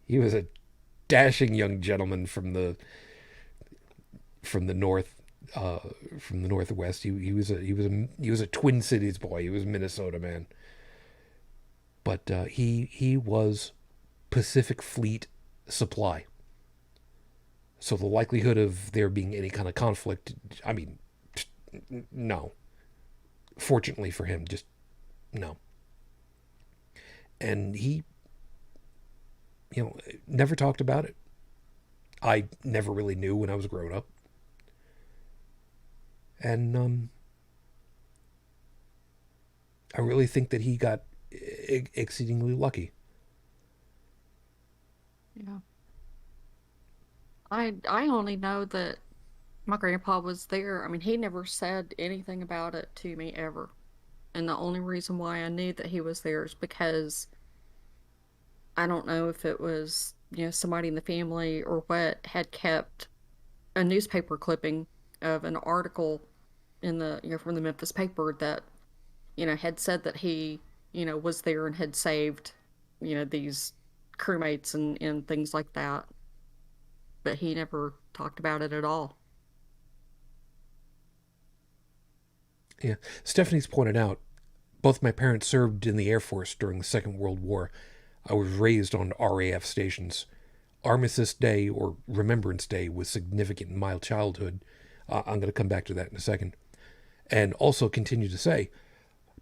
he was a dashing young gentleman from the north, uh, from the northwest. He was a Twin Cities boy. He was a Minnesota man, but he was Pacific Fleet supply. So the likelihood of there being any kind of conflict, I mean, no. Fortunately for him, just no. And he, never talked about it. I never really knew when I was growing up. And I really think that he got exceedingly lucky. Yeah. I only know that my grandpa was there. I mean, he never said anything about it to me ever. And the only reason why I knew that he was there is because I don't know if it was somebody in the family or what had kept a newspaper clipping of an article in the from the Memphis paper that had said that he was there and had saved these crewmates and things like that, but he never talked about it at all. Yeah. Stephanie's pointed out, both my parents served in the Air Force during the Second World War. I was raised on RAF stations. Armistice Day or Remembrance Day was significant in my childhood. I'm going to come back to that in a second. And also continue to say,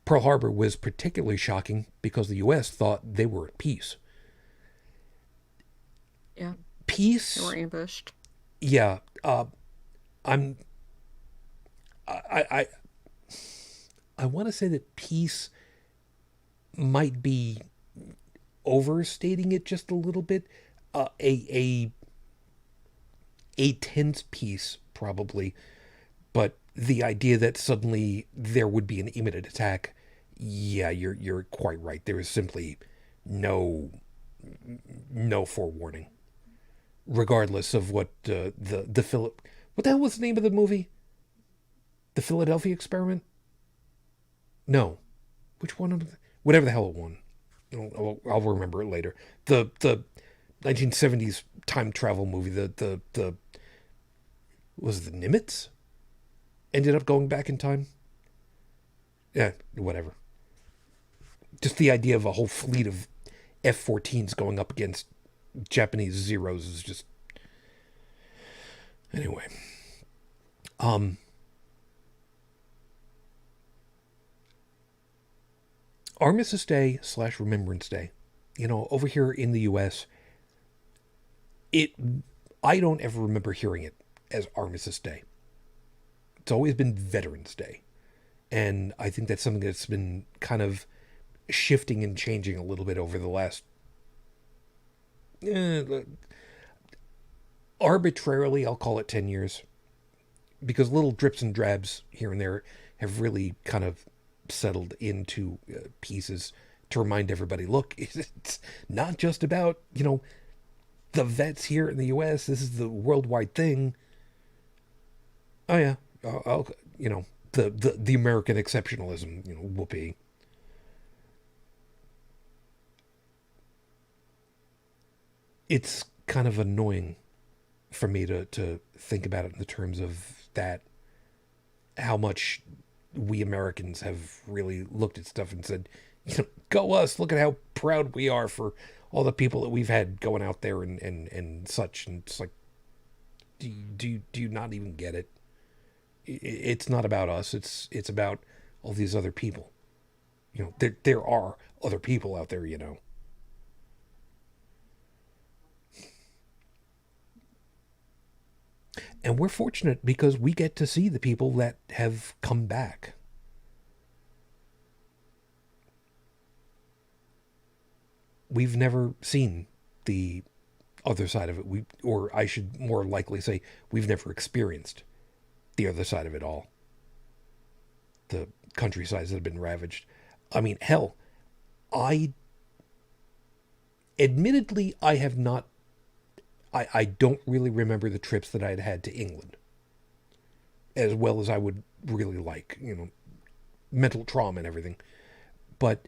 Pearl Harbor was particularly shocking because the U.S. thought they were at peace. Yeah. Peace? They were ambushed. Yeah. I want to say that peace might be overstating it just a little bit. A tense peace, probably. But the idea that suddenly there would be an imminent attack, yeah, you're quite right. There is simply no forewarning, regardless of what what the hell was the name of the movie? The Philadelphia Experiment? No, which one? Whatever the hell it won. I'll remember it later. The 1970s time travel movie. The was it the Nimitz? Ended up going back in time. Yeah, whatever. Just the idea of a whole fleet of F-14s going up against Japanese Zeros is just... Anyway. Armistice Day / Remembrance Day. Over here in the U.S., I don't ever remember hearing it as Armistice Day. It's always been Veterans Day. And I think that's something that's been kind of shifting and changing a little bit over the last... arbitrarily, I'll call it 10 years. Because little drips and drabs here and there have really kind of settled into pieces to remind everybody, look, it's not just about, the vets here in the U.S. This is the worldwide thing. Oh, yeah. The American exceptionalism, whoopee. It's kind of annoying for me to think about it in the terms of that, how much we Americans have really looked at stuff and said, go us, look at how proud we are for all the people that we've had going out there and such. And it's like, do you not even get it? It's not about us. It's about all these other people. There are other people out there, And we're fortunate because we get to see the people that have come back. We've never seen the other side of it. Or I should more likely say, we've never experienced the other side of it all. The countrysides that have been ravaged. I mean, hell, admittedly, I have not, I don't really remember the trips that I had had to England as well as I would really like, mental trauma and everything. But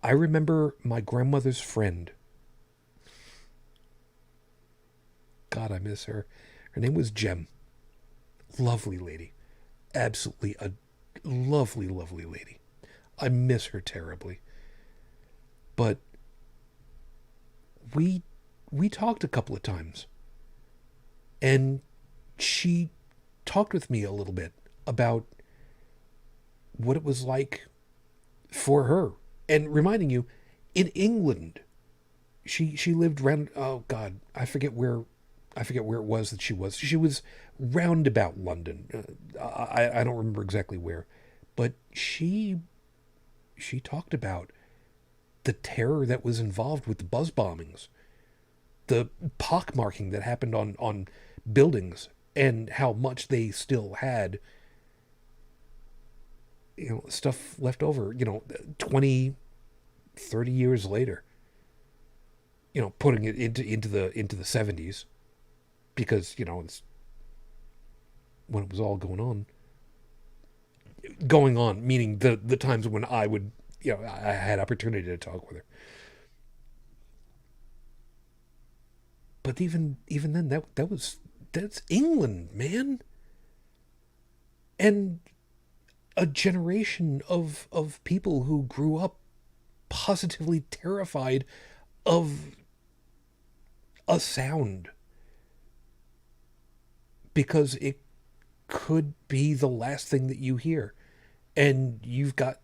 I remember my grandmother's friend. God, I miss her. Her name was Jem. Lovely lady. Absolutely a lovely, lovely lady. I miss her terribly. But we talked a couple of times. And she talked with me a little bit about what it was like for her. And reminding you, in England, she lived round, oh God, I forget where it was that she was. She was round about London. I don't remember exactly where. But she talked about the terror that was involved with the buzz bombings, the pockmarking that happened on buildings, and how much they still had, stuff left over, 20, 30 years later. putting it into the 70s, because it's when it was all going on, meaning the times when I would, I had opportunity to talk with her. But even then, that's England, man, and a generation of people who grew up positively terrified of a sound because it could be the last thing that you hear, and you've got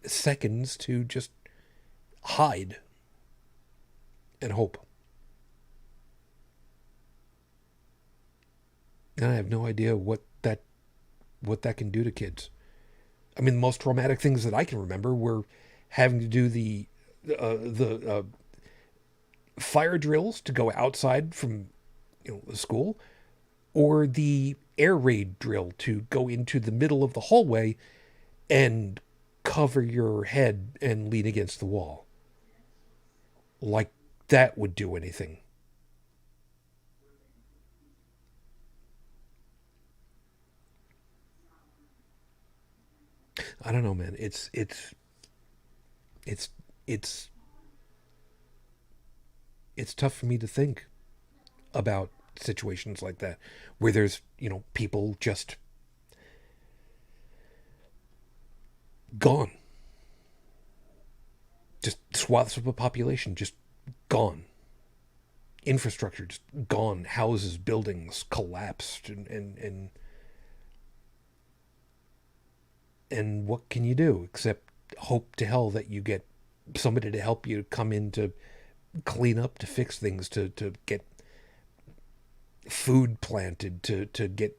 seconds to just hide and hope. And I have no idea what that can do to kids. I mean, the most traumatic things that I can remember were having to do the fire drills to go outside from the school, or the air raid drill to go into the middle of the hallway and cover your head and lean against the wall. Like that would do anything. I don't know, man. It's tough for me to think about situations like that where there's people just gone, just swaths of a population just gone, infrastructure just gone, houses, buildings collapsed, and what can you do except hope to hell that you get somebody to help you come in to clean up, to fix things, to get food planted, to get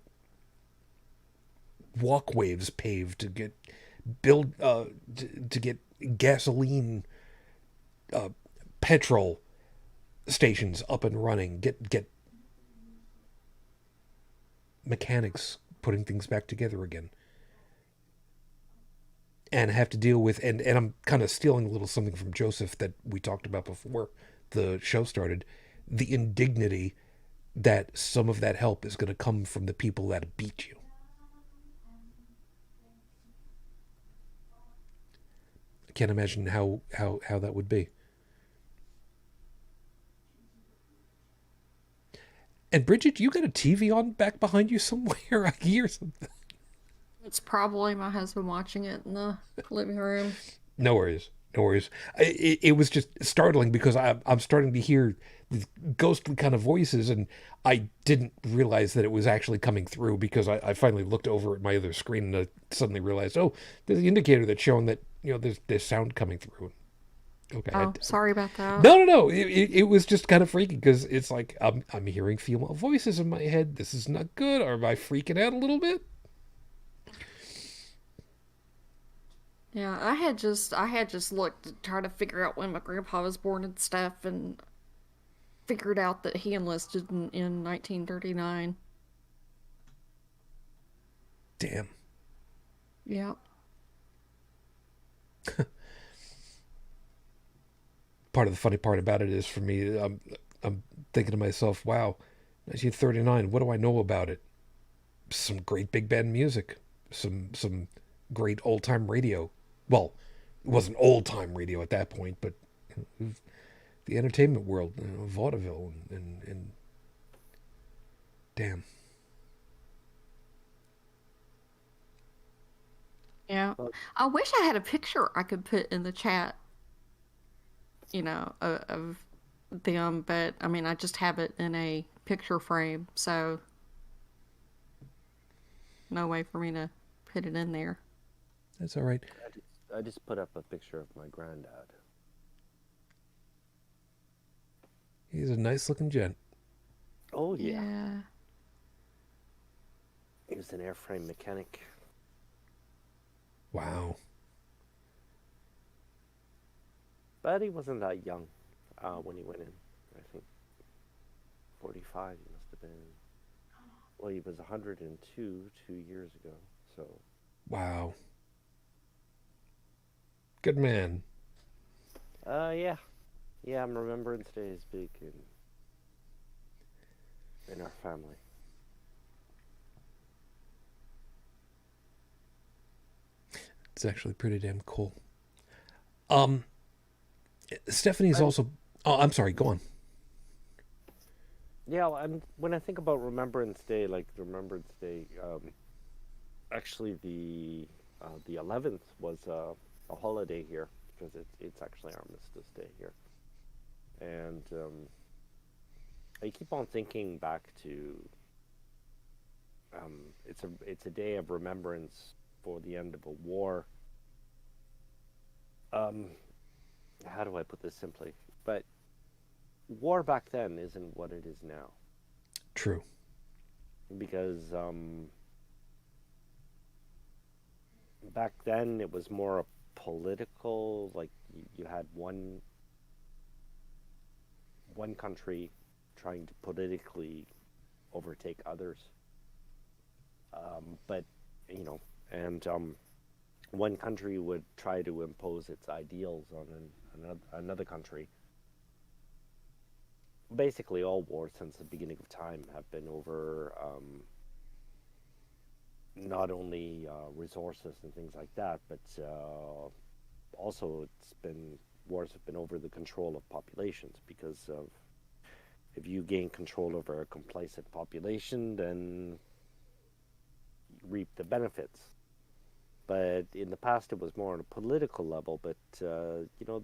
walkways paved, to get to get gasoline, petrol stations up and running, get mechanics putting things back together again, and have to deal with, and I'm kind of stealing a little something from Joseph that we talked about before the show started, the indignity that some of that help is going to come from the people that beat you. I can't imagine how that would be. And Brigid, you got a TV on back behind you somewhere? I hear something. It's probably my husband watching it in the living room. No worries. No worries. It was just startling because I'm starting to hear the ghostly kind of voices, and I didn't realize that it was actually coming through because I finally looked over at my other screen and I suddenly realized, oh, there's the indicator that's showing that, there's sound coming through. Okay. Oh, sorry about that. No. It was just kind of freaky because it's like I'm hearing female voices in my head. This is not good. Or am I freaking out a little bit? Yeah, I had just looked to try to figure out when my grandpa was born and stuff, and figured out that he enlisted in 1939. Damn. Yeah. Part of the funny part about it is, for me, I'm thinking to myself, wow, 1939, what do I know about it? Some great big band music, some great old time radio. Well, it wasn't old time radio at that point, but the entertainment world, vaudeville, and damn. Yeah. I wish I had a picture I could put in the chat, of them, but I mean, I just have it in a picture frame, so no way for me to put it in there. That's all right. I just put up a picture of my granddad. He's a nice looking gent. Oh, yeah. Yeah. He was an airframe mechanic. Wow. But he wasn't that young when he went in. I think 45 he must have been. Well, he was 102 2 years ago, so... Wow. Good man. Yeah. Yeah, Remembrance Day is big in our family. It's actually pretty damn cool. Um, Stephanie's And also. Oh, I'm sorry. Go on. yeah, and when I think about Remembrance Day, like Remembrance Day, actually the 11th was a holiday here because it's actually Armistice Day here, and I keep on thinking back to it's a day of remembrance for the end of a war. Um, how do I put this simply? But war back then isn't what it is now True. because back then it was more a political, like you had one country trying to politically overtake others, but you know, and one country would try to impose its ideals on another country. Basically, all wars since the beginning of time have been over not only resources and things like that, but also wars have been over the control of populations because of if you gain control over a complacent population, then you reap the benefits. But in the past, it was more on a political level. But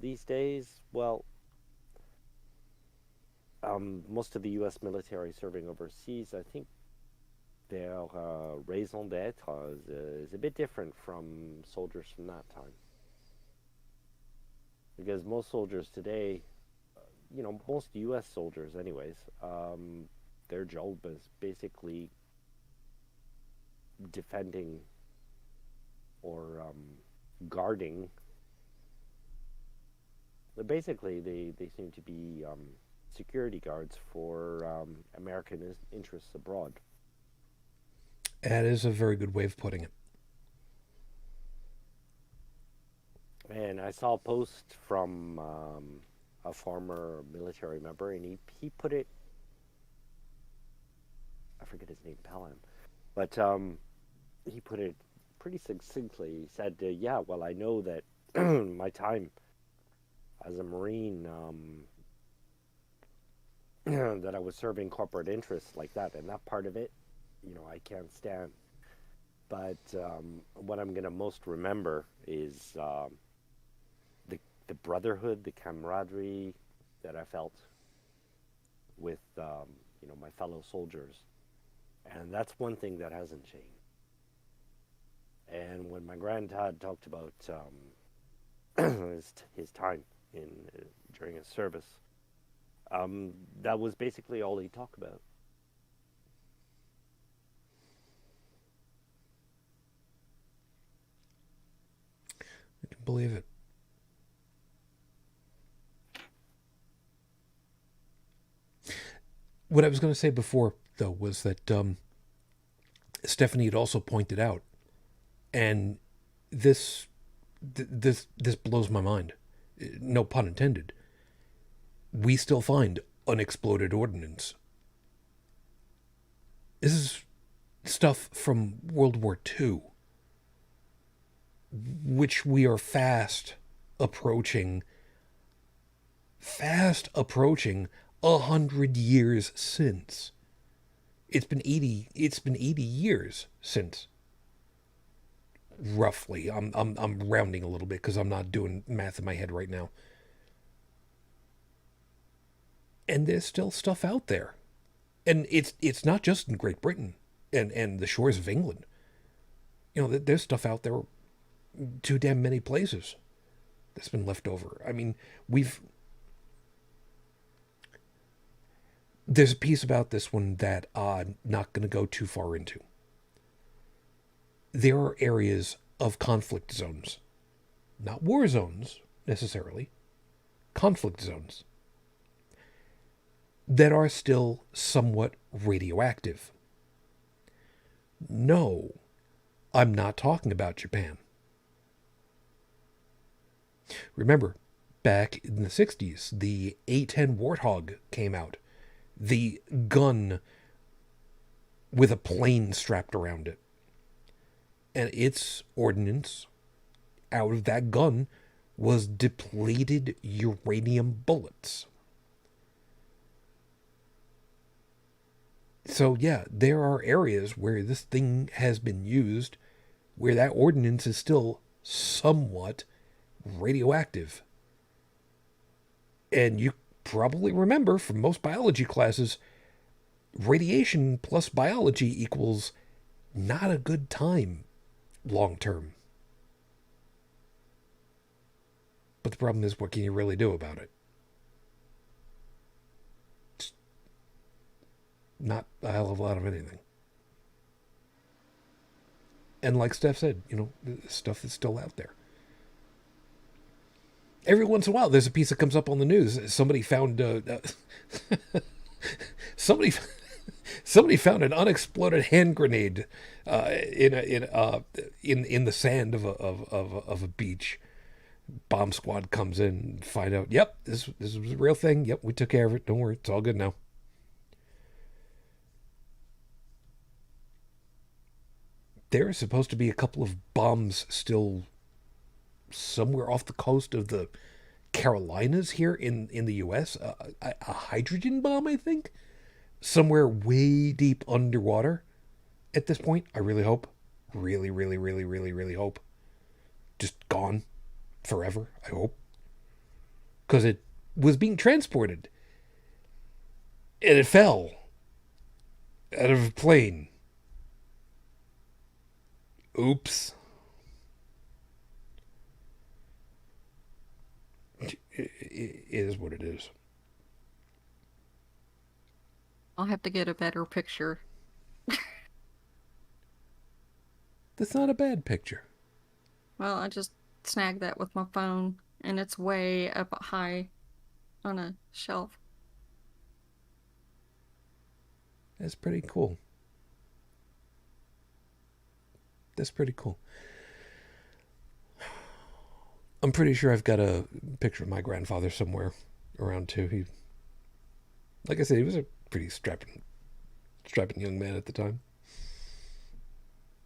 these days, well, most of the U.S. military serving overseas, I think their raison d'être is a bit different from soldiers from that time. Because most soldiers today, most U.S. soldiers, anyways, their job is basically defending or guarding. Basically, they seem to be security guards for American interests abroad. That is a very good way of putting it. And I saw a post from a former military member, and he put it, I forget his name, Dalan, but he put it pretty succinctly. He said, yeah, well, I know that my time as a Marine, that I was serving corporate interests like that, and that part of it, I can't stand. But what I'm going to most remember is the brotherhood, the camaraderie that I felt with my fellow soldiers, and that's one thing that hasn't changed. And when my granddad talked about his time during his service, that was basically all he talked about. I can believe it. What I was going to say before, though, was that Stephanie had also pointed out, and this blows my mind. No pun intended. We still find unexploded ordnance. This is stuff from World War II, which we are fast approaching 100 years since. It's been 80 years since, roughly. I'm rounding a little bit because I'm not doing math in my head right now. And there's still stuff out there. And it's not just in Great Britain and the shores of England. There's stuff out there too damn many places that's been left over. I mean, there's a piece about this one that I'm not going to go too far into. There are areas of conflict zones, not war zones necessarily, conflict zones, that are still somewhat radioactive. No, I'm not talking about Japan. Remember, back in the 60s. The A-10 Warthog came out. The gun with a plane strapped around it. And its ordnance out of that gun was depleted uranium bullets. So yeah, there are areas where this thing has been used where that ordnance is still somewhat radioactive. And you probably remember from most biology classes, radiation plus biology equals not a good time long term. But the problem is, what can you really do about it? Just not a hell of a lot of anything. And like Steph said, stuff that's still out there. Every once in a while, there's a piece that comes up on the news. Somebody found somebody found an unexploded hand grenade in the sand of a beach. Bomb squad comes in and find out. Yep, this was a real thing. Yep, we took care of it. Don't worry, it's all good now. There is supposed to be a couple of bombs still somewhere off the coast of the Carolinas here in the U.S. A hydrogen bomb, I think, somewhere way deep underwater at this point. I really hope. Really, really, really, really, really hope. Just gone forever, I hope. Because it was being transported. And it fell out of a plane. Oops. It is what it is. I'll have to get a better picture. That's not a bad picture. Well, I just snagged that with my phone, and it's way up high on a shelf. That's pretty cool. That's pretty cool. I'm pretty sure I've got a picture of my grandfather somewhere around too. He, like I said, he was a pretty strapping young man at the time.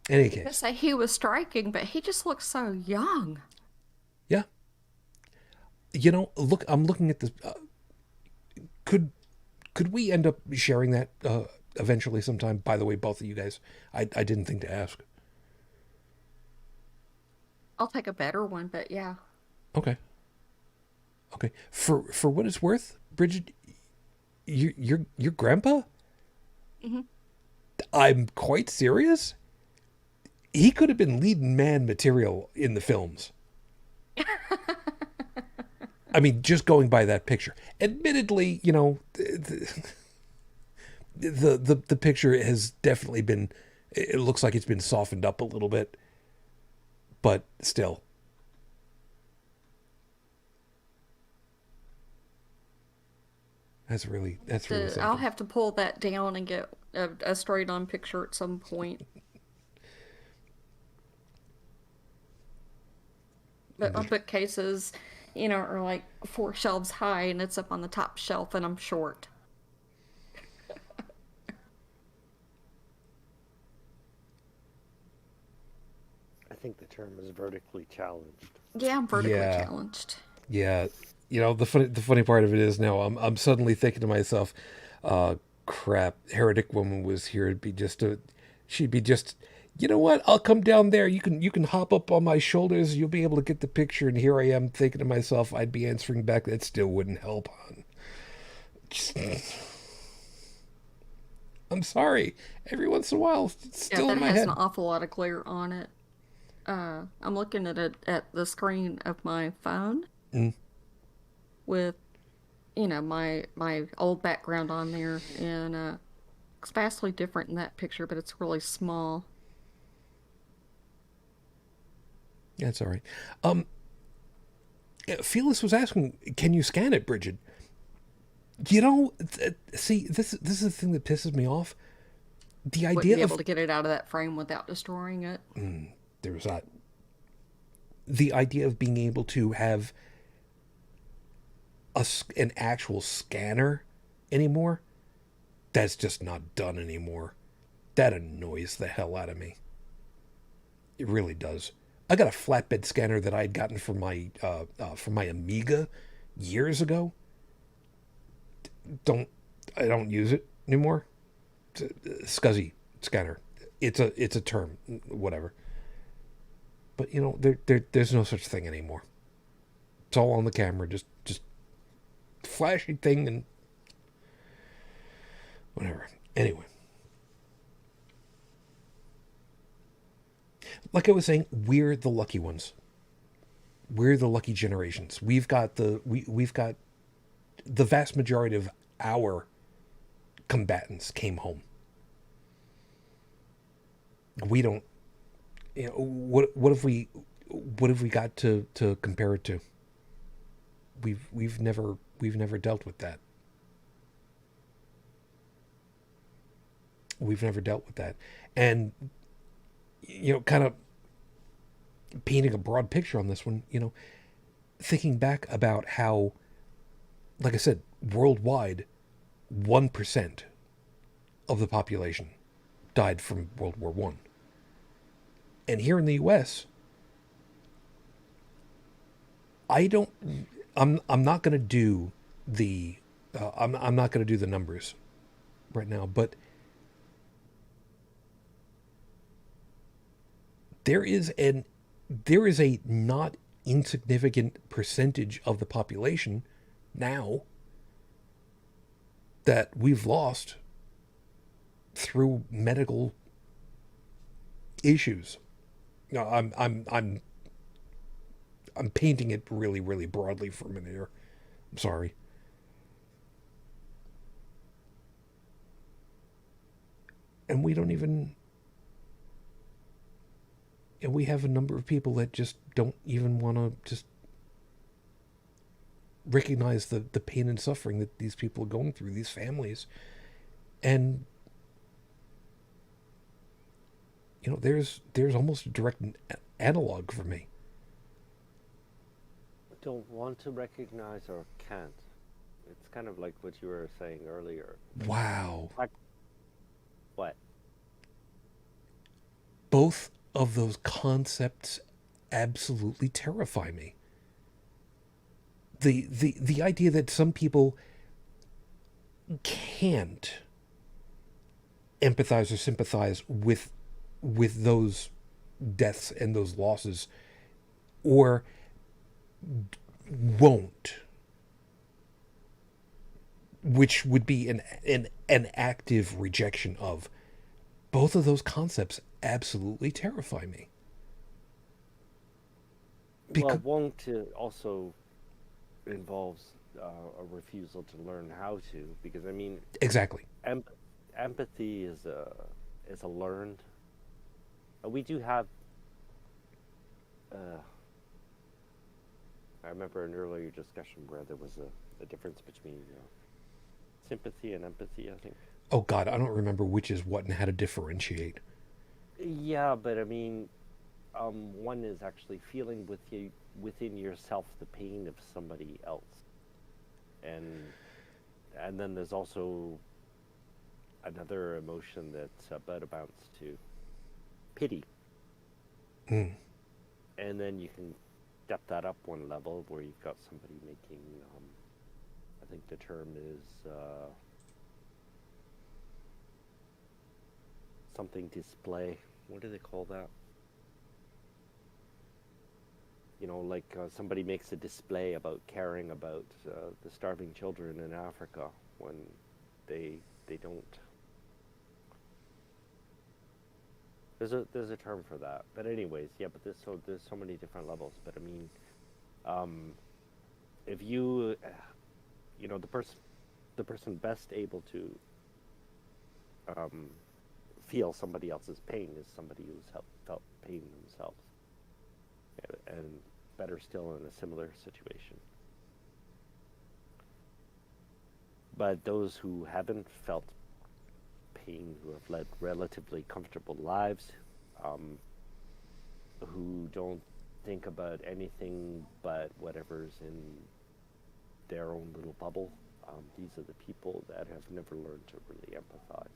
Any case. I say he was striking, but he just looks so young. Yeah. Look, I'm looking at this. Could we end up sharing that eventually sometime? By the way, both of you guys, I didn't think to ask. I'll take a better one, but yeah. Okay. For what it's worth, Brigid, your grandpa? Mm-hmm. I'm quite serious. He could have been leading man material in the films. I mean, just going by that picture. Admittedly, the picture has definitely been. It looks like it's been softened up a little bit, but still. That's really something. I'll have to pull that down and get a straight-on picture at some point. But my bookcases, are like 4 shelves high, and it's up on the top shelf, and I'm short. I think the term is vertically challenged. Yeah, I'm vertically challenged. Yeah, the funny part of it is now I'm suddenly thinking to myself, crap, Heretic Woman was here. She'd be just. You know what? I'll come down there. You can hop up on my shoulders. You'll be able to get the picture. And here I am thinking to myself, I'd be answering back. That still wouldn't help, hon. I'm sorry. Every once in a while, it's still in my head. That has an awful lot of glare on it. I'm looking at it at the screen of my phone with, my old background on there, and it's vastly different in that picture, but it's really small. That's all right. Felix was asking, can you scan it, Brigid? See, this is the thing that pisses me off. The idea Wouldn't be able to get it out of that frame without destroying it. There's that. The idea of being able to have an actual scanner anymore. That's just not done anymore. That annoys the hell out of me. It really does. I got a flatbed scanner that I had gotten from my Amiga years ago. I don't use it anymore. It's a SCSI scanner. It's a term, whatever. But you know, there's no such thing anymore. It's all on the camera, just flashy thing and whatever. Anyway, like I was saying, we're the lucky ones. We're the lucky generations. We've got we've got the vast majority of our combatants came home. We don't, you know, what have we got to compare it to? We've never dealt with that. We've never dealt with that. And you know, kind of painting a broad picture on this one, you know, thinking back about how, like I said, worldwide 1% of the population died from World War One. And here in the US, I'm not going to do the I'm not going to do the numbers right now, but there is a not insignificant percentage of the population now that we've lost through medical issues. No, I'm painting it really, really broadly for a minute here. I'm sorry. And we don't even... And we have a number of people that just don't even want to just recognize the pain and suffering that these people are going through, these families. And, you know, there's almost a direct analog for me. Don't want to recognize or can't. It's kind of like what you were saying earlier. Wow. Like, what? Both of those concepts absolutely terrify me. The idea that some people can't empathize or sympathize with those deaths and those losses, or won't, which would be an active rejection of. Both of those concepts absolutely terrify me. Well, won't also involves a refusal to learn how to, because I mean, exactly. Empathy is a learned. We do have. I remember an earlier discussion where there was a difference between sympathy and empathy, I think. Oh God, I don't remember which is what and how to differentiate. Yeah, but I mean, one is actually feeling within yourself the pain of somebody else, and then there's also another emotion that's about amounts to pity. And then you can step that up one level where you've got somebody making, I think the term is something display. What do they call that? You know, like somebody makes a display about caring about the starving children in Africa when they don't. There's a term for that. But anyways, yeah. But there's so many different levels. But I mean, if you, the person best able to feel somebody else's pain is somebody who's felt pain themselves, and better still in a similar situation. But those who haven't felt pain, who have led relatively comfortable lives, who don't think about anything but whatever's their own little bubble. These are the people that have never learned to really empathize.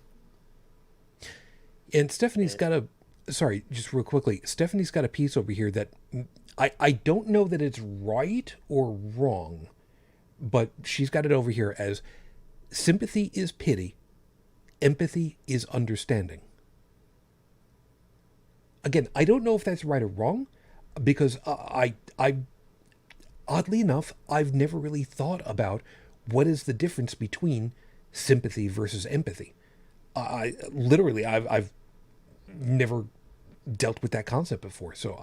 And Stephanie's got a, sorry, just real quickly, Stephanie's got a piece over here that I don't know that it's right or wrong, but she's got it over here as sympathy is pity, empathy is understanding. Again, I don't know if that's right or wrong, because I oddly enough, I've never really thought about what is the difference between sympathy versus empathy. I've never dealt with that concept before, so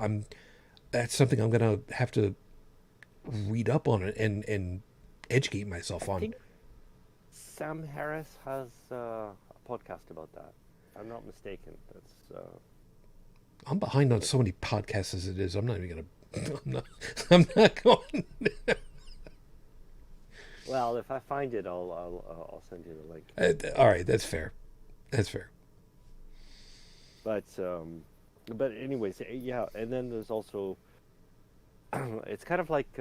that's something I'm gonna have to read up on it and educate myself on. I think Sam Harris has a podcast about that. If I'm not mistaken. That's. I'm behind on so many podcasts as it is. I'm not even gonna. I'm not going. Well, if I find it, I'll send you the link. All right, that's fair. That's fair. But anyways, yeah. And then there's also, it's kind of like,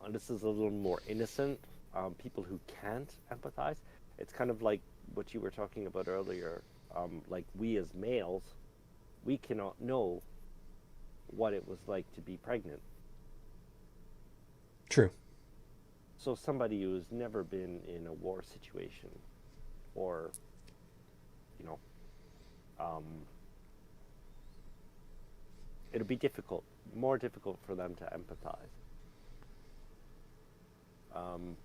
this is a little more innocent. People who can't empathize. It's kind of like what you were talking about earlier. Like we as males, we cannot know what it was like to be pregnant. True. So somebody who's never been in a war situation, or, you know, it'll be more difficult for them to empathize.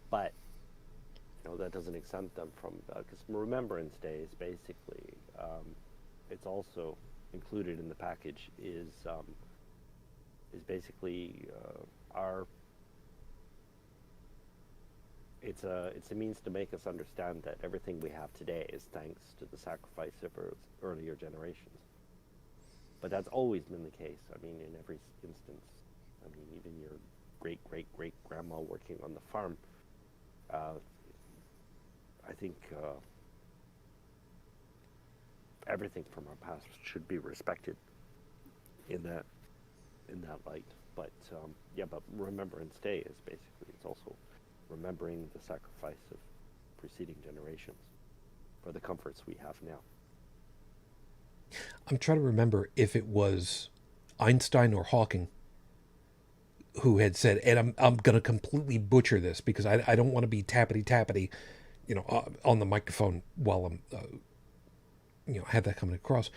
But, you know, that doesn't exempt them from, because Remembrance Day is basically, it's also included in the package, is basically our, it's a means to make us understand that everything we have today is thanks to the sacrifice of earlier generations. But that's always been the case. I mean, in every instance. I mean, even your great-great-great-grandma working on the farm, I think everything from our past should be respected in that light. But yeah, but Remembrance Day is basically, it's also remembering the sacrifice of preceding generations for the comforts we have now. I'm trying to remember if it was Einstein or Hawking who had said, and I'm going to completely butcher this because I don't want to be tappity, you know, on the microphone while I'm, you know, have that coming across.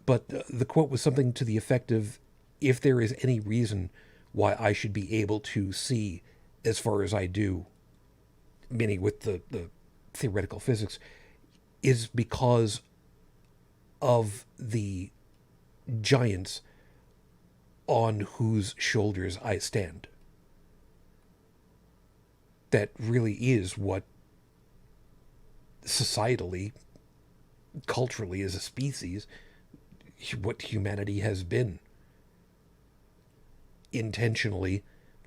But the quote was something to the effect of, if there is any reason why I should be able to see as far as I do, meaning with the theoretical physics, is because of the giants on whose shoulders I stand. That really is what societally, culturally, as a species, what humanity has been. Intentionally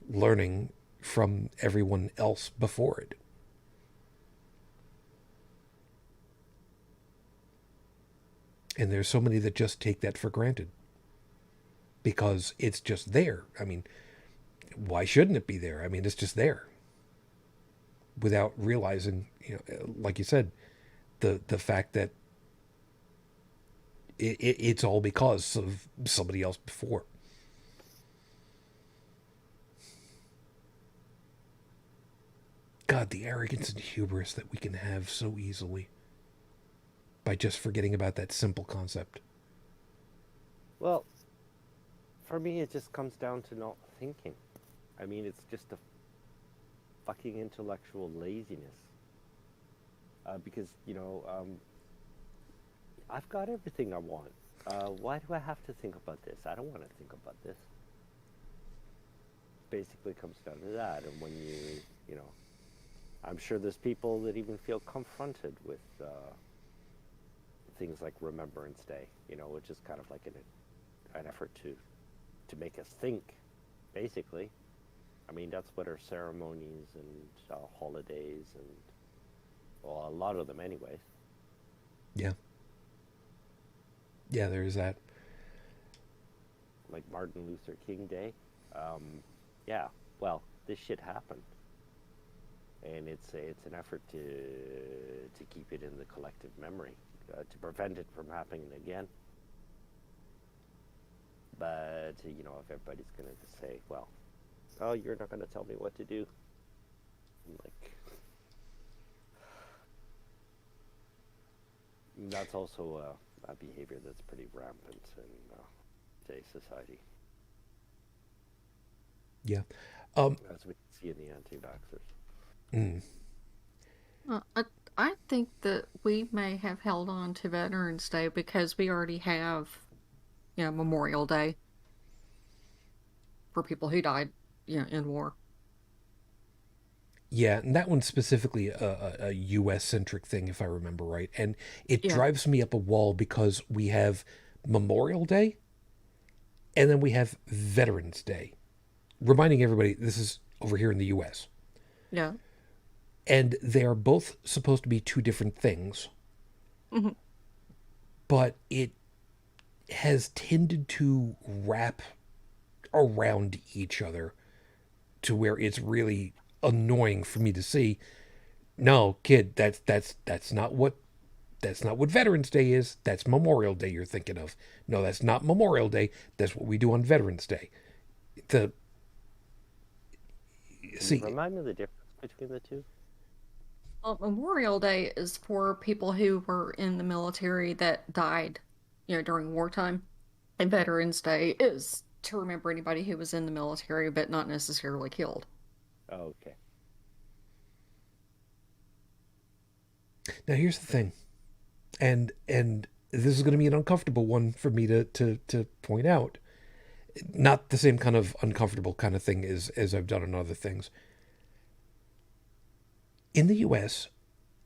learning from everyone else before it. And there's so many that just take that for granted because it's just there. I mean, why shouldn't it be there? I mean, it's just there without realizing, you know, like you said, the fact that it's all because of somebody else before. God, the arrogance and hubris that we can have so easily by just forgetting about that simple concept. Well, for me, it just comes down to not thinking. I mean, it's just a fucking intellectual laziness. Because, you know, I've got everything I want. Why do I have to think about this? I don't want to think about this. Basically comes down to that. And when you know, I'm sure there's people that even feel confronted with things like Remembrance Day, you know, which is kind of like an effort to make us think, basically. I mean, that's what our ceremonies and holidays and, well, a lot of them anyways. Yeah. Yeah, there is that. Like Martin Luther King Day. Yeah, well, this shit happened. and it's an effort to keep it in the collective memory, to prevent it from happening again. But if everybody's going to say, well, oh, you're not going to tell me what to do, I'm like, that's also a behavior that's pretty rampant in today's society. Yeah. As we can see in the anti-vaxxers. I think that we may have held on to Veterans Day because we already have, Memorial Day for people who died, in war. Yeah, and that one's specifically a U.S.-centric thing, if I remember right. And it drives me up a wall because we have Memorial Day, and then we have Veterans Day. Reminding everybody, this is over here in the U.S. Yeah. And they are both supposed to be two different things. Mm-hmm. But it has tended to wrap around each other to where it's really annoying for me to see. No, kid, that's not what Veterans Day is. That's Memorial Day you're thinking of. No, that's not Memorial Day. That's what we do on Veterans Day. Remind me of the difference between the two. Well, Memorial Day is for people who were in the military that died, during wartime. And Veterans Day is to remember anybody who was in the military but not necessarily killed. Oh, okay. Now here's the thing, and this is going to be an uncomfortable one for me to point out. Not the same kind of uncomfortable kind of thing as I've done on other things. In the U.S.,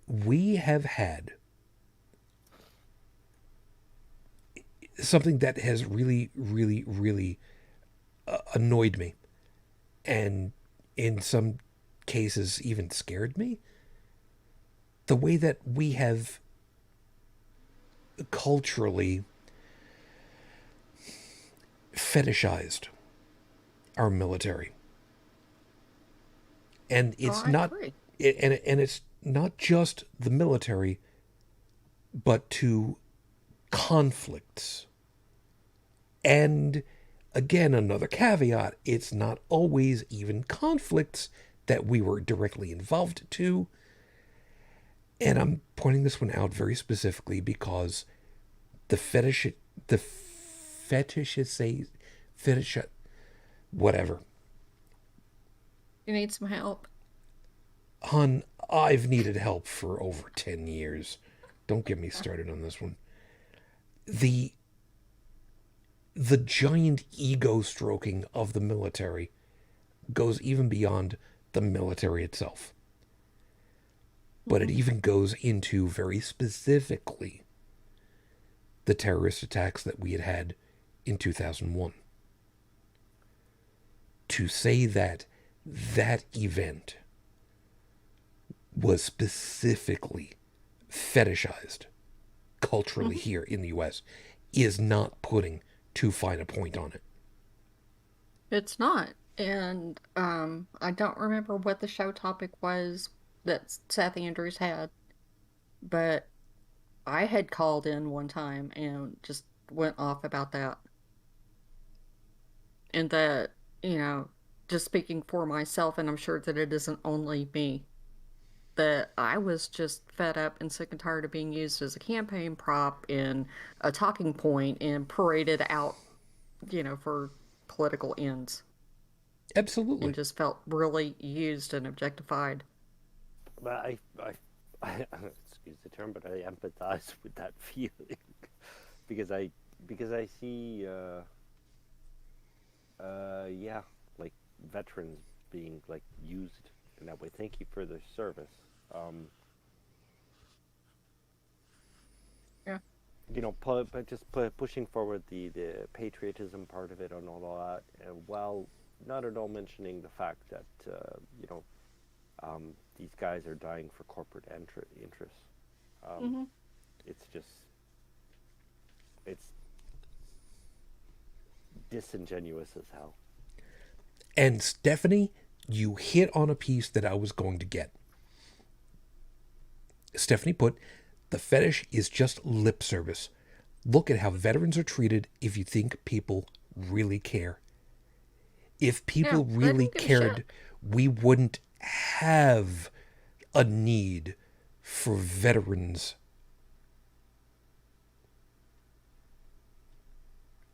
we have had something that has really, really, really annoyed me, and in some cases even scared me. The way that we have culturally fetishized our military. And it's it's not just the military, but to conflicts. And again, another caveat, it's not always even conflicts that we were directly involved to. And I'm pointing this one out very specifically because whatever. You need some help? Hun, I've needed help for over 10 years. Don't get me started on this one. The giant ego stroking of the military goes even beyond the military itself. But it even goes into very specifically the terrorist attacks that we had in 2001. To say that event was specifically fetishized culturally here in the U.S. is not putting too fine a point on it. It's not. And I don't remember what the show topic was that Seth Andrews had, but I had called in one time and just went off about that. And that, just speaking for myself, and I'm sure that it isn't only me, that I was just fed up and sick and tired of being used as a campaign prop and a talking point and paraded out, for political ends. Absolutely. And just felt really used and objectified. But I excuse the term, but I empathize with that feeling because I see like veterans being like used in that way. Thank you for their service. Yeah. Pushing forward the patriotism part of it and all of that, and while not at all mentioning the fact that these guys are dying for corporate interests. It's disingenuous as hell. And Stephanie, you hit on a piece that I was going to get. Stephanie put, the fetish is just lip service. Look at how veterans are treated if you think people really care. If Yeah, people they really don't give a cared, shit. we wouldn't have a need for veterans.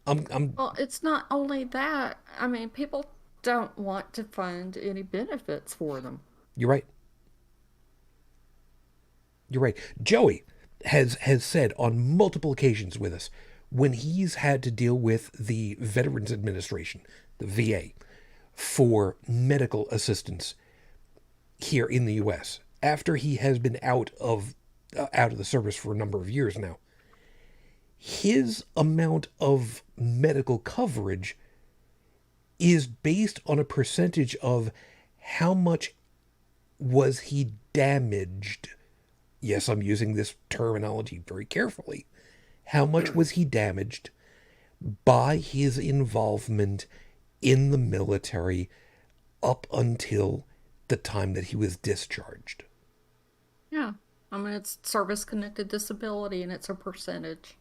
I'm Well, it's not only that. I mean, people don't want to fund any benefits for them. You're right. You're right. Joey has said on multiple occasions with us when he's had to deal with the Veterans Administration, the VA, for medical assistance here in the U.S. after he has been out of the service for a number of years now. His amount of medical coverage is based on a percentage of how much was he damaged. Yes, I'm using this terminology very carefully. How much was he damaged by his involvement in the military up until the time that he was discharged? Yeah. I mean, it's service connected disability and it's a percentage.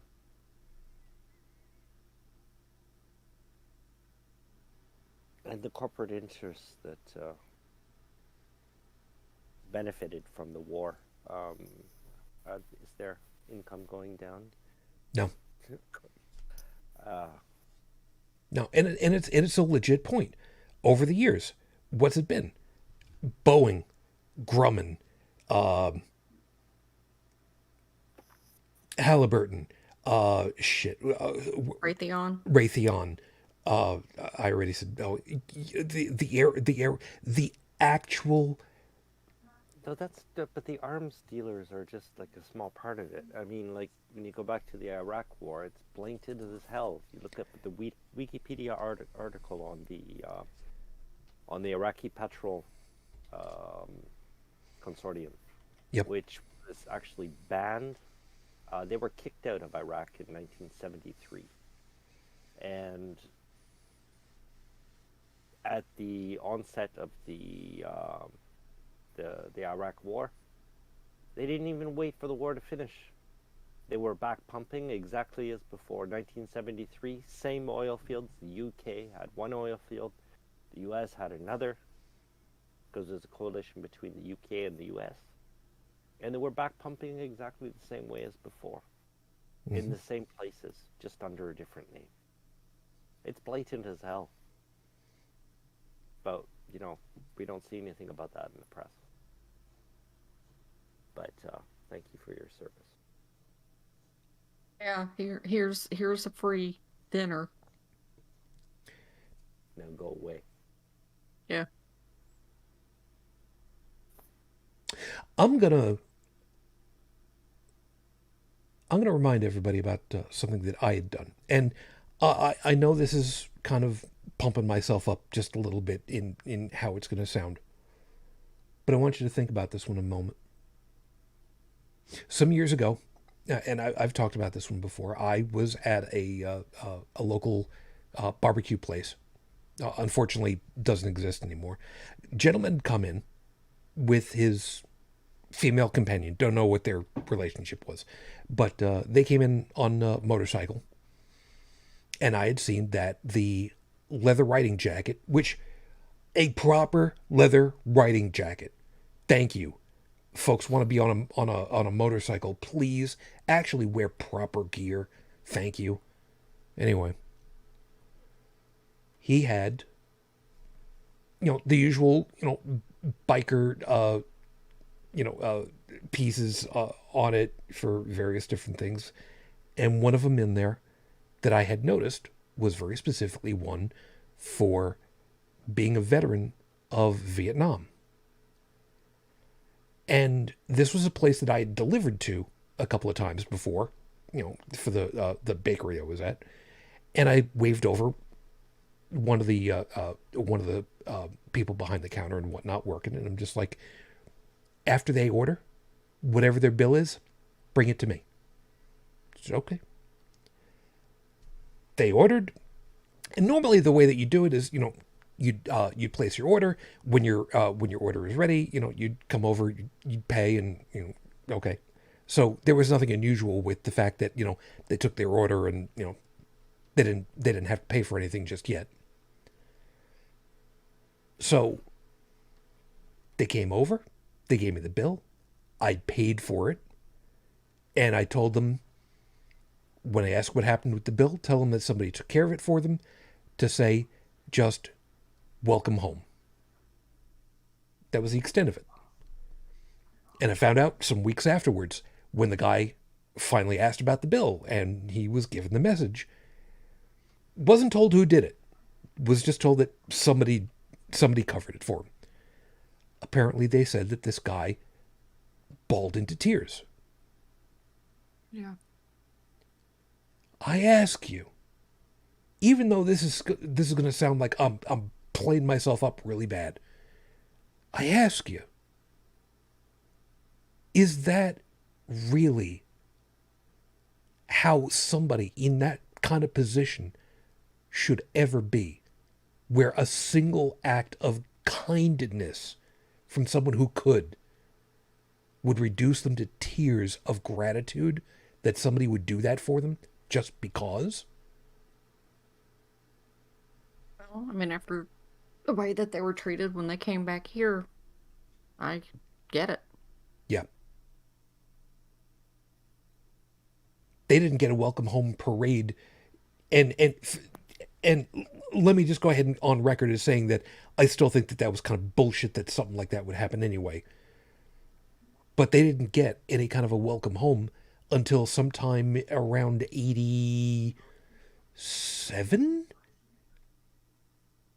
And the corporate interests that benefited from the war, is their income going down? No. Uh, No, and it's a legit point. Over the years, what's it been? Boeing, Grumman, Halliburton, Raytheon. Raytheon. I already said the actual. No, but the arms dealers are just like a small part of it. I mean, like when you go back to the Iraq War, it's blatant as hell. You look up the Wikipedia article on the Iraqi Petrol Consortium, Yep. which was actually banned. They were kicked out of Iraq in 1973, and at the onset of the Iraq War, they didn't even wait for the war to finish. They were back pumping exactly as before. 1973, same oil fields. The UK had one oil field, the US had another, because there's a coalition between the UK and the US. And they were back pumping exactly the same way as before, in the same places, just under a different name. It's blatant as hell. But, we don't see anything about that in the press. But thank you for your service. Yeah, here's a free dinner. Now go away. Yeah. I'm gonna remind everybody about something that I had done, and I know this is kind of pumping myself up just a little bit in how it's going to sound, but I want you to think about this one a moment. Some years ago, and I've talked about this one before, I was at a local barbecue place. Unfortunately, doesn't exist anymore. Gentleman had come in with his female companion. Don't know what their relationship was, but they came in on a motorcycle, and I had seen that the leather riding jacket, which a proper leather riding jacket. Thank you. Folks want to be on a motorcycle, please actually wear proper gear. Thank you. Anyway, he had the usual biker pieces on it for various different things, and one of them in there that I had noticed was very specifically one for being a veteran of Vietnam. And this was a place that I had delivered to a couple of times before, for the bakery I was at, and I waved over one of the people behind the counter and whatnot working, and I'm just like, after they order, whatever their bill is, bring it to me. It's okay. They ordered, and normally the way that you do it is, you place your order. When your order is ready, you'd come over, you'd pay, and Okay. So there was nothing unusual with the fact that, they took their order and, they didn't have to pay for anything just yet. So they came over, they gave me the bill, I paid for it, and I told them, when I asked what happened with the bill, tell them that somebody took care of it for them, to say, just welcome home. That was the extent of it. And I found out some weeks afterwards, when the guy finally asked about the bill and he was given the message, wasn't told who did it, was just told that somebody covered it for him. Apparently they said that this guy bawled into tears. Yeah. I ask you, even though this is going to sound like I'm playing myself up really bad, I ask you, is that really how somebody in that kind of position should ever be? Where a single act of kindness from someone who would reduce them to tears of gratitude that somebody would do that for them just because? Well, I mean, after the way that they were treated when they came back here, I get it. Yeah. They didn't get a welcome home parade, and let me just go ahead and on record as saying that I still think that was kind of bullshit that something like that would happen anyway. But they didn't get any kind of a welcome home until sometime around 87?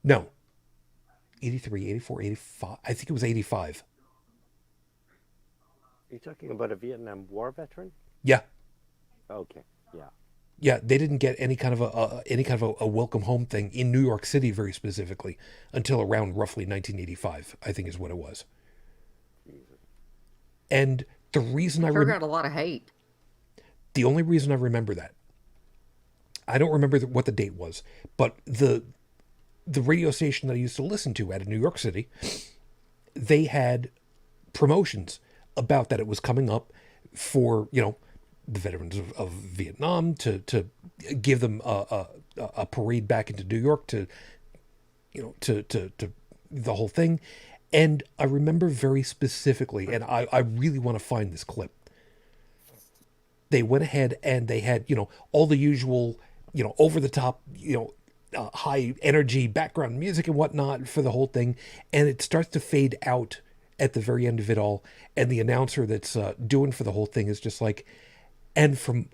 No. 83, 84, 85. I think it was 85. Are you talking about a Vietnam War veteran? Yeah. Okay. Yeah. Yeah, they didn't get any kind of a welcome home thing in New York City very specifically until around roughly 1985, I think is what it was. Jesus. And the reason Sure got a lot of hate. The only reason I remember that, I don't remember what the date was, but the radio station that I used to listen to out of New York City, they had promotions about that it was coming up for, the veterans of Vietnam to give them a parade back into New York to the whole thing. And I remember very specifically, and I really want to find this clip. They went ahead and they had, all the usual, over the top, high energy background music and whatnot for the whole thing. And it starts to fade out at the very end of it all. And the announcer that's doing for the whole thing is just like, and from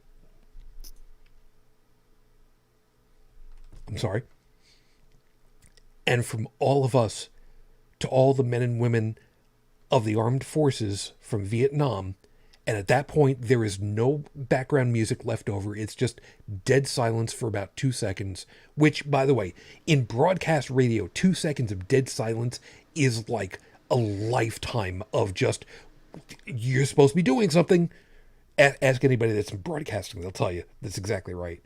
all of us to all the men and women of the armed forces from Vietnam. And at that point, there is no background music left over. It's just dead silence for about 2 seconds, which, by the way, in broadcast radio, 2 seconds of dead silence is like a lifetime of just, you're supposed to be doing something. Ask anybody that's in broadcasting, they'll tell you that's exactly right.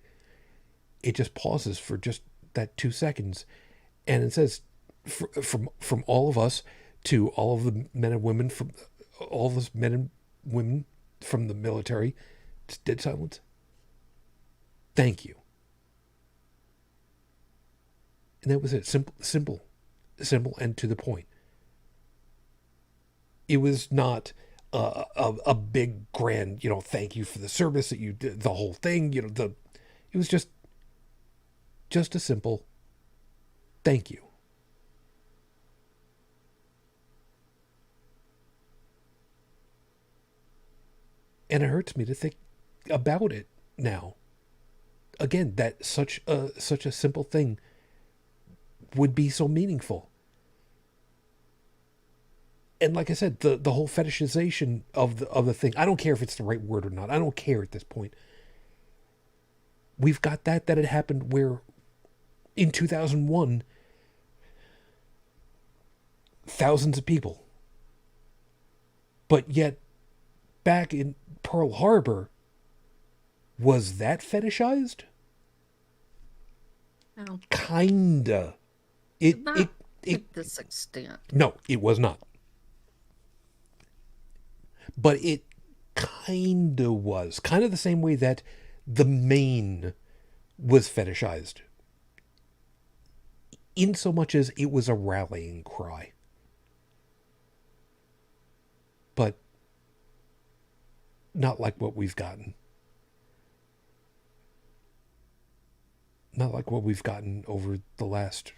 It just pauses for just that 2 seconds. And it says, from all of us to all of the men and women from all of us men and women from the military, it's dead silence. Thank you. And that was it. Simple, and to the point. It was not a big grand, thank you for the service that you did, the whole thing, it was just a simple thank you. And it hurts me to think about it now. Again, that such a simple thing would be so meaningful. And like I said, the whole fetishization of the thing, I don't care if it's the right word or not. I don't care at this point. We've got that had happened where in 2001, thousands of people. But yet, back in Pearl Harbor, was that fetishized? No. Kinda. Not to this extent. No, it was not. But kinda was. Kind of the same way that the Maine was fetishized. In so much as it was a rallying cry. But not like what we've gotten. Not like what we've gotten over the last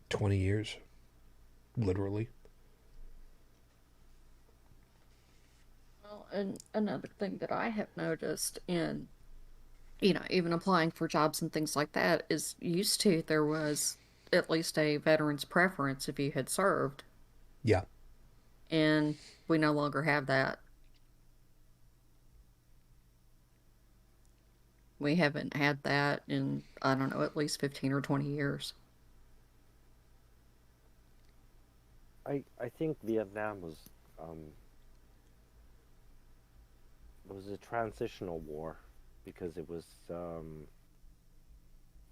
20 years. Literally. Well, and another thing that I have noticed in, even applying for jobs and things like that is used to there was at least a veteran's preference if you had served, Yeah. and we no longer have that. We haven't had that in, I don't know, at least 15 or 20 years. I think Vietnam was a transitional war because it was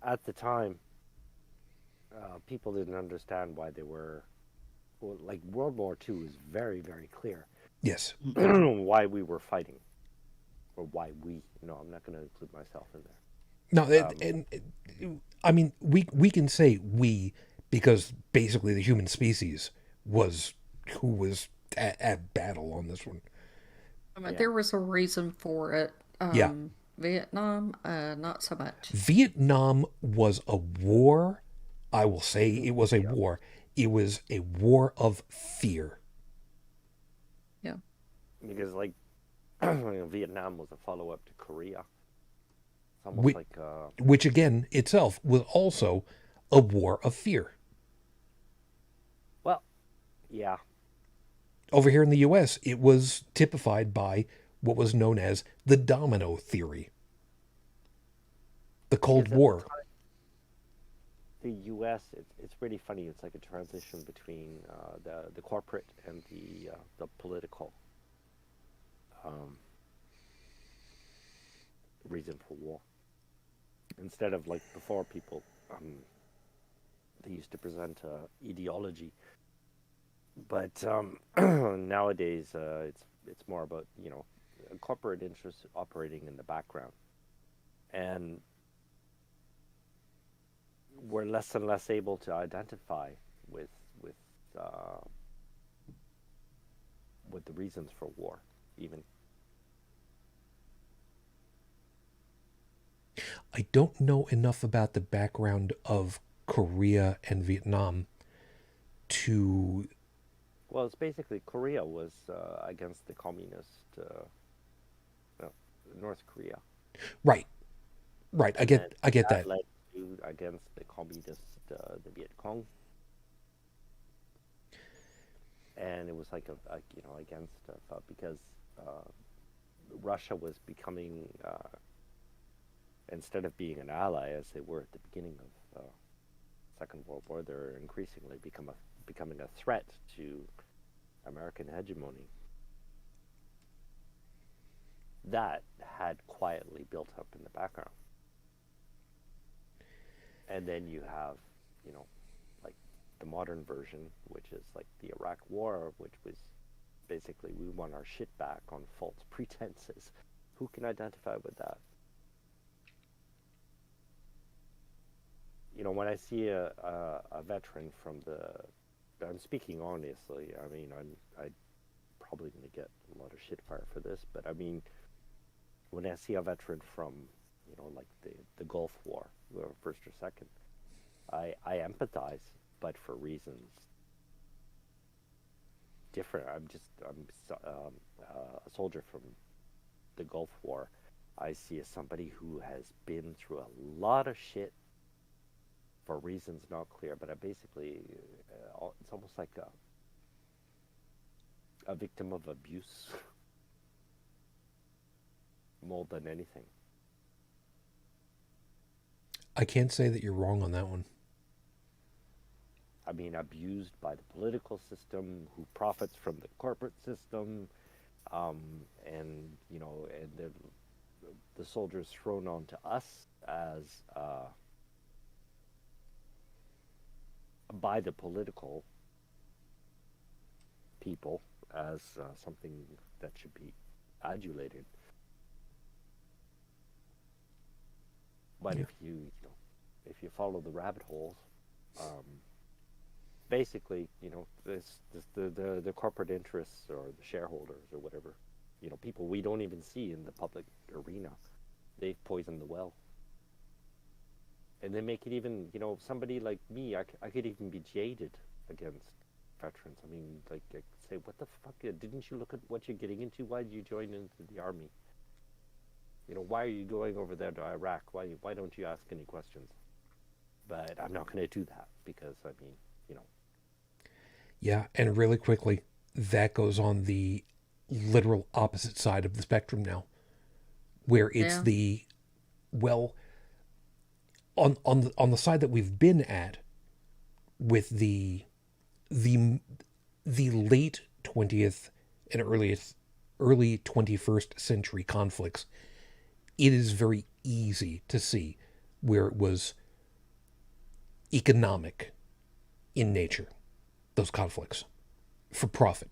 at the time people didn't understand why they were well, like World War II is very very clear Yes. why we were fighting or why we I'm not going to include myself in there. No, I mean, we can say we because basically the human species was who was at battle on this one. I mean, Yeah. there was a reason for it. Yeah. Vietnam, not so much. Vietnam was a war. I will say it was a war. It was a war of fear. Yeah. Because like Vietnam was a follow-up to Korea. It's almost Which, like which again itself was also a war of fear. well, yeah. Over here in the U.S., it was typified by what was known as the domino theory. The Cold Because at War. the U.S. It's really funny. It's like a transition between the corporate and the political reason for war. Instead of like before, people they used to present ideology, but nowadays it's more about corporate interests operating in the background, and we're less and less able to identify with with uh, with the reasons for war, even. I don't know enough about the background of Korea and Vietnam to. Well, it's basically Korea was against the communist no, North Korea, Right, right. I and get that that. led to against the communist the Viet Cong, and it was like a against because Russia was becoming instead of being an ally as they were at the beginning of Second World War, they're increasingly becoming a threat to American hegemony. That had quietly built up in the background. And then you have, like the modern version, which is like the Iraq War, which was basically we want our shit back on false pretenses. Who can identify with that? When I see a veteran from I'm speaking honestly. I mean, I probably going to get a lot of shit fire for this, but I mean, when I see a veteran from, like the Gulf War, first or second, I empathize, but for reasons different. I'm a soldier from the Gulf War. I see as somebody who has been through a lot of shit for reasons not clear, but I basically, it's almost like a victim of abuse more than anything. I can't say that you're wrong on that one. I mean, abused by the political system, who profits from the corporate system, and the soldiers thrown onto us as by the political people as something that should be adulated. But Yeah. if you follow the rabbit holes, basically, the corporate interests or the shareholders or whatever, people we don't even see in the public arena, they've poisoned the well. And they make it even, somebody like me, I could even be jaded against veterans. I mean, like, I say, what the fuck? Didn't you look at what you're getting into? Why did you join into the army? Why are you going over there to Iraq? Why don't you ask any questions? But I'm not going to do that because, I mean, Yeah, and really quickly, that goes on the literal opposite side of the spectrum now, where it's Yeah. well, on the side that we've been at with the the late 20th and early 21st century conflicts, it is very easy to see where it was economic in nature, those conflicts, for profit,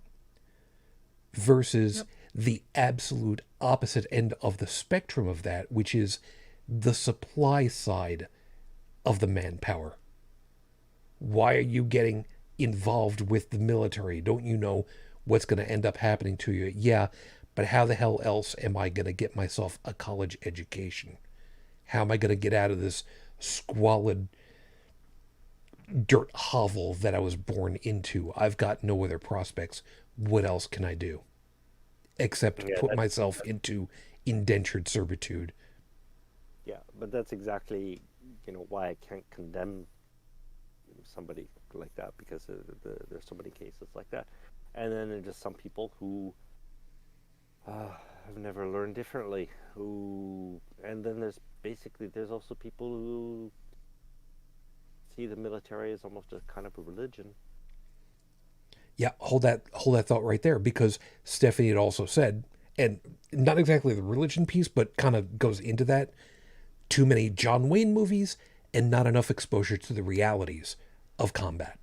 versus Yep. the absolute opposite end of the spectrum of that, which is the supply side of the manpower. Why are you getting involved with the military? Don't you know what's going to end up happening to you? Yeah, but how the hell else am I going to get myself a college education? How am I going to get out of this squalid dirt hovel that I was born into? I've got no other prospects. What else can I do except yeah, put myself into indentured servitude? but that's exactly, why I can't condemn somebody like that because there's so many cases like that. And then there's just some people who have never learned differently. And then there's also people who see the military as almost a kind of a religion. Yeah, hold that thought right there, because Stephanie had also said, and not exactly the religion piece, but kind of goes into that, too many John Wayne movies and not enough exposure to the realities of combat.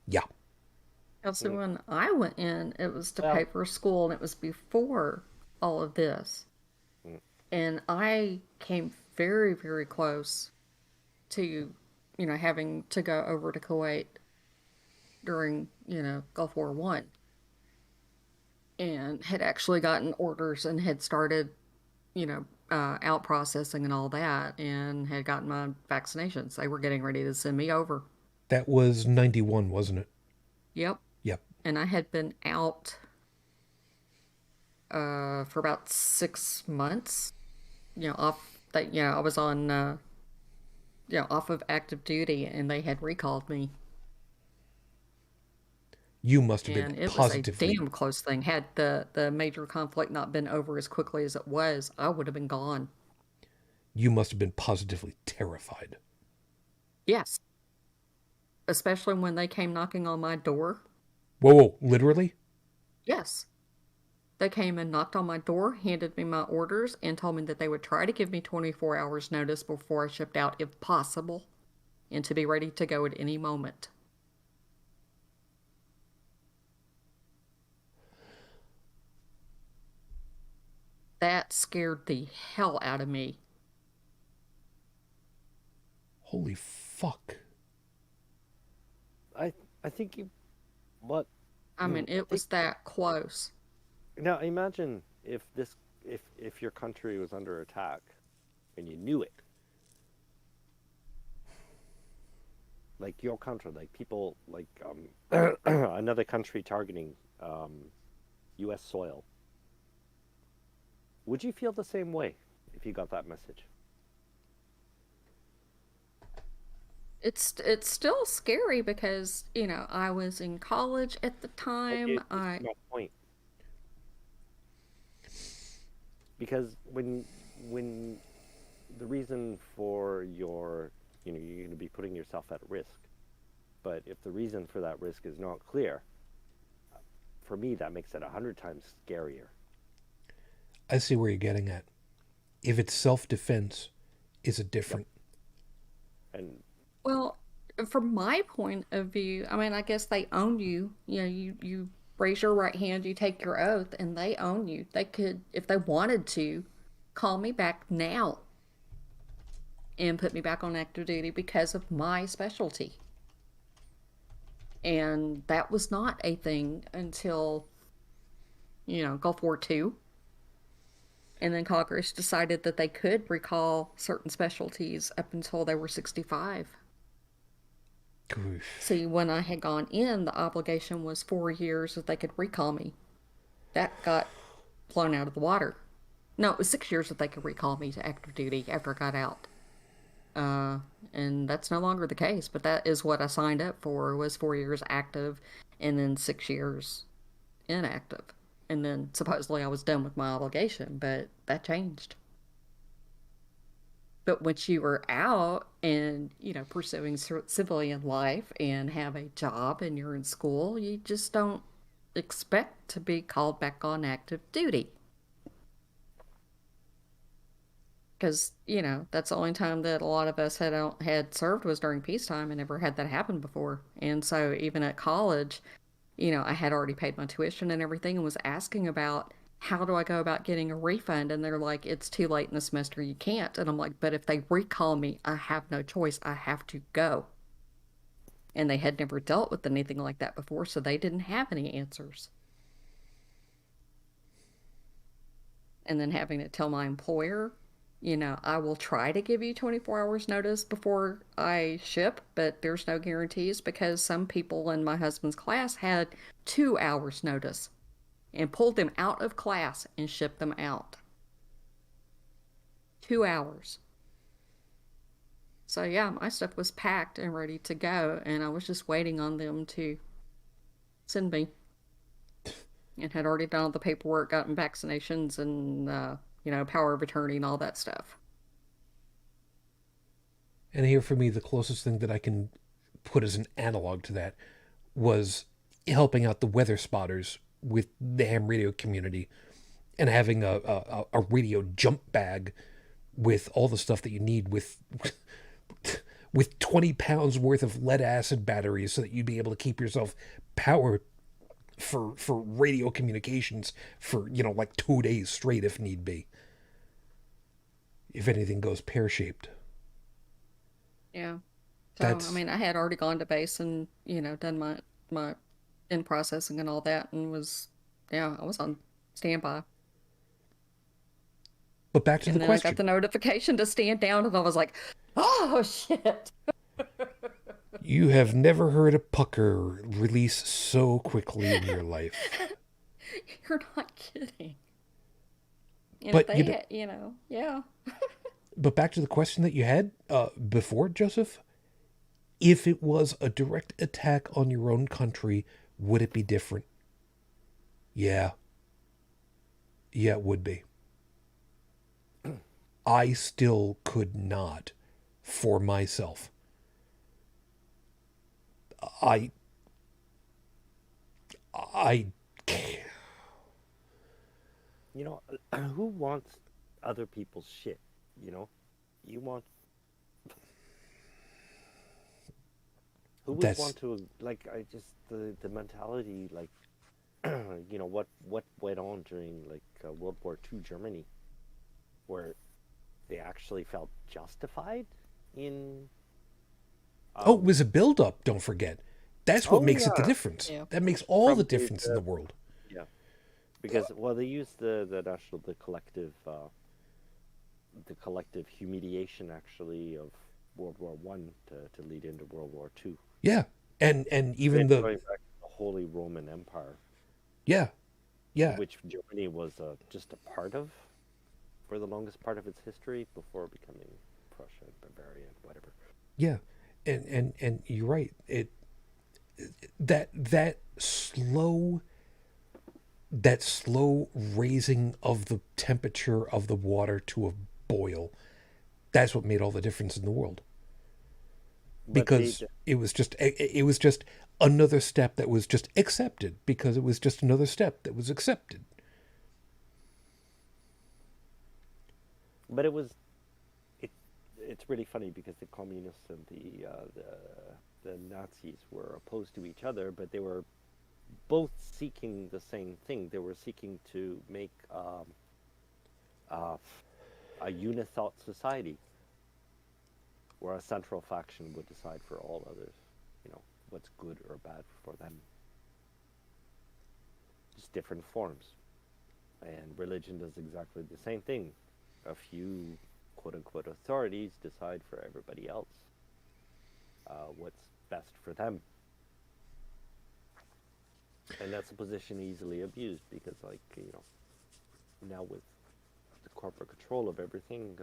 Yeah. Also, when I went in, it was to pay Well, for school, and it was before all of this. mm, And I came very, very close to, having to go over to Kuwait during, Gulf War One, and had actually gotten orders and had started, out processing and all that, and had gotten my vaccinations. They were getting ready to send me over. That was 91, wasn't it? Yep. Yep. And I had been out for about 6 months, off that, I was on, off of active duty, and they had recalled me. You must have been And it was a positively, damn close thing. Had the major conflict not been over as quickly as it was, I would have been gone. you must have been positively terrified. Yes. Especially when they came knocking on my door. Whoa, whoa, literally? Yes. They came and knocked on my door, handed me my orders, and told me that they would try to give me 24 hours notice before I shipped out if possible, and to be ready to go at any moment. That scared the hell out of me. Holy fuck. I I think you what I mean, I it think was that close. now imagine if your country was under attack and you knew it. Like your country, like people like another country targeting US soil. Would you feel the same way if you got that message? It's still scary because, I was in college at the But time. this is my point. Because when the reason for you're going to be putting yourself at risk. But if the reason for that risk is not clear, for me that makes it 100 times scarier. I see where you're getting at. If it's self-defense, is it Yep. different? And Well, from my point of view, I mean, I guess they own you. You raise your right hand, you take your oath, and they own you. They could, if they wanted to, call me back now and put me back on active duty because of my specialty. And that was not a thing until, Gulf War II. And then Congress decided that they could recall certain specialties up until they were 65. Oof. See, when I had gone in, the obligation was 4 years that they could recall me. That got blown out of the water. No, it was 6 years that they could recall me to active duty after I got out. And that's no longer the case, but that is what I signed up for, was 4 years active and then 6 years inactive. And then supposedly I was done with my obligation, but that changed. But once you were out and, pursuing civilian life and have a job and you're in school, you just don't expect to be called back on active duty. Because, that's the only time that a lot of us had served was during peacetime, and never had that happen before. And so even at college, I had already paid my tuition and everything and was asking about how do I go about getting a refund? And they're like, it's too late in the semester, you can't. And I'm like, but if they recall me, I have no choice. I have to go. And they had never dealt with anything like that before, so they didn't have any answers. And then having to tell my employer, I will try to give you 24 hours notice before I ship, but there's no guarantees, because some people in my husband's class had 2 hours notice and pulled them out of class and shipped them out. 2 hours. So yeah, my stuff was packed and ready to go, and I was just waiting on them to send me. And had already done all the paperwork, gotten vaccinations and, power of attorney and all that stuff. And here for me, the closest thing that I can put as an analog to that was helping out the weather spotters with the ham radio community, and having a radio jump bag with all the stuff that you need, with 20 pounds worth of lead acid batteries, so that you'd be able to keep yourself powered for radio communications for, like 2 days straight if need be, if anything goes pear-shaped. Yeah. So, I had already gone to base and, done my in processing and all that, and I was on standby. But back to And the then question. I got the notification to stand down, and I was like, oh, shit. You have never heard a pucker release so quickly in your life. You're not kidding. And But, yeah. But back to the question that you had before, Joseph. If it was a direct attack on your own country, would it be different? Yeah. Yeah, it would be. I still could not, for myself. I Who wants other people's shit? You want. Who would want to, the mentality, what went on during, World War II Germany, where they actually felt justified in... it was a build-up, don't forget. That's what makes it the yeah. difference. Yeah. That makes all From the difference in the world. Yeah. Because, they used the collective humiliation, actually, of World War One to lead into World War II. Yeah. And even Going back to the Holy Roman Empire. Yeah. Yeah. Which Germany was just a part of for the longest part of its history before becoming Prussia, Bavaria, whatever. Yeah. And you're right. That slow raising of the temperature of the water to a boil, that's what made all the difference in the world. Because it was just another step that was just accepted, because it was just another step that was accepted. But it's really funny, because the communists and the Nazis were opposed to each other, but they were both seeking the same thing. They were seeking to make uh, a unithought society where a central faction would decide for all others, what's good or bad for them. Just different forms. And religion does exactly the same thing. A few quote unquote authorities decide for everybody else what's best for them. And that's a position easily abused because, now with the corporate control of everything,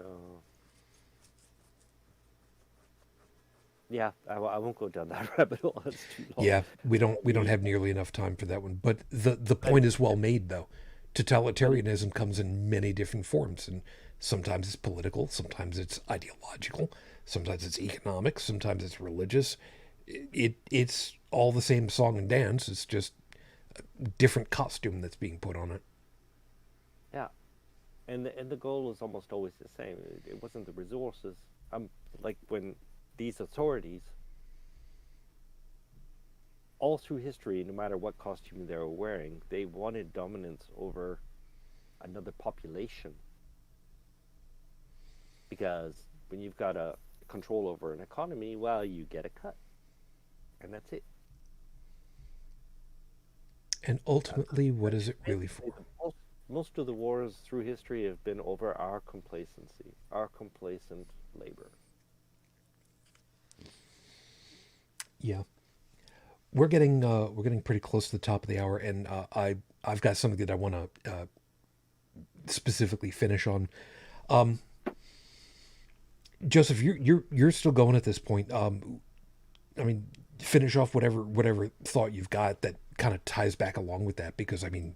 yeah, I won't go down that rabbit hole. It's too long. Yeah, we don't have nearly enough time for that one. But the point is well made, though. Totalitarianism comes in many different forms, and sometimes it's political, sometimes it's ideological, sometimes it's economic, sometimes it's religious. It's all the same song and dance. It's just a different costume that's being put on it. Yeah, and the goal was almost always the same. It wasn't the resources. Like when these authorities, all through history, no matter what costume they were wearing, they wanted dominance over another population. Because when you've got a control over an economy, well, you get a cut, and that's it. And ultimately, what is it really for? Most of the wars through history have been over our complacency, our complacent labor. Yeah, we're getting pretty close to the top of the hour, and I've got something that I want to specifically finish on. Joseph, you're still going at this point. I mean, finish off whatever thought you've got that kind of ties back along with that, because I mean,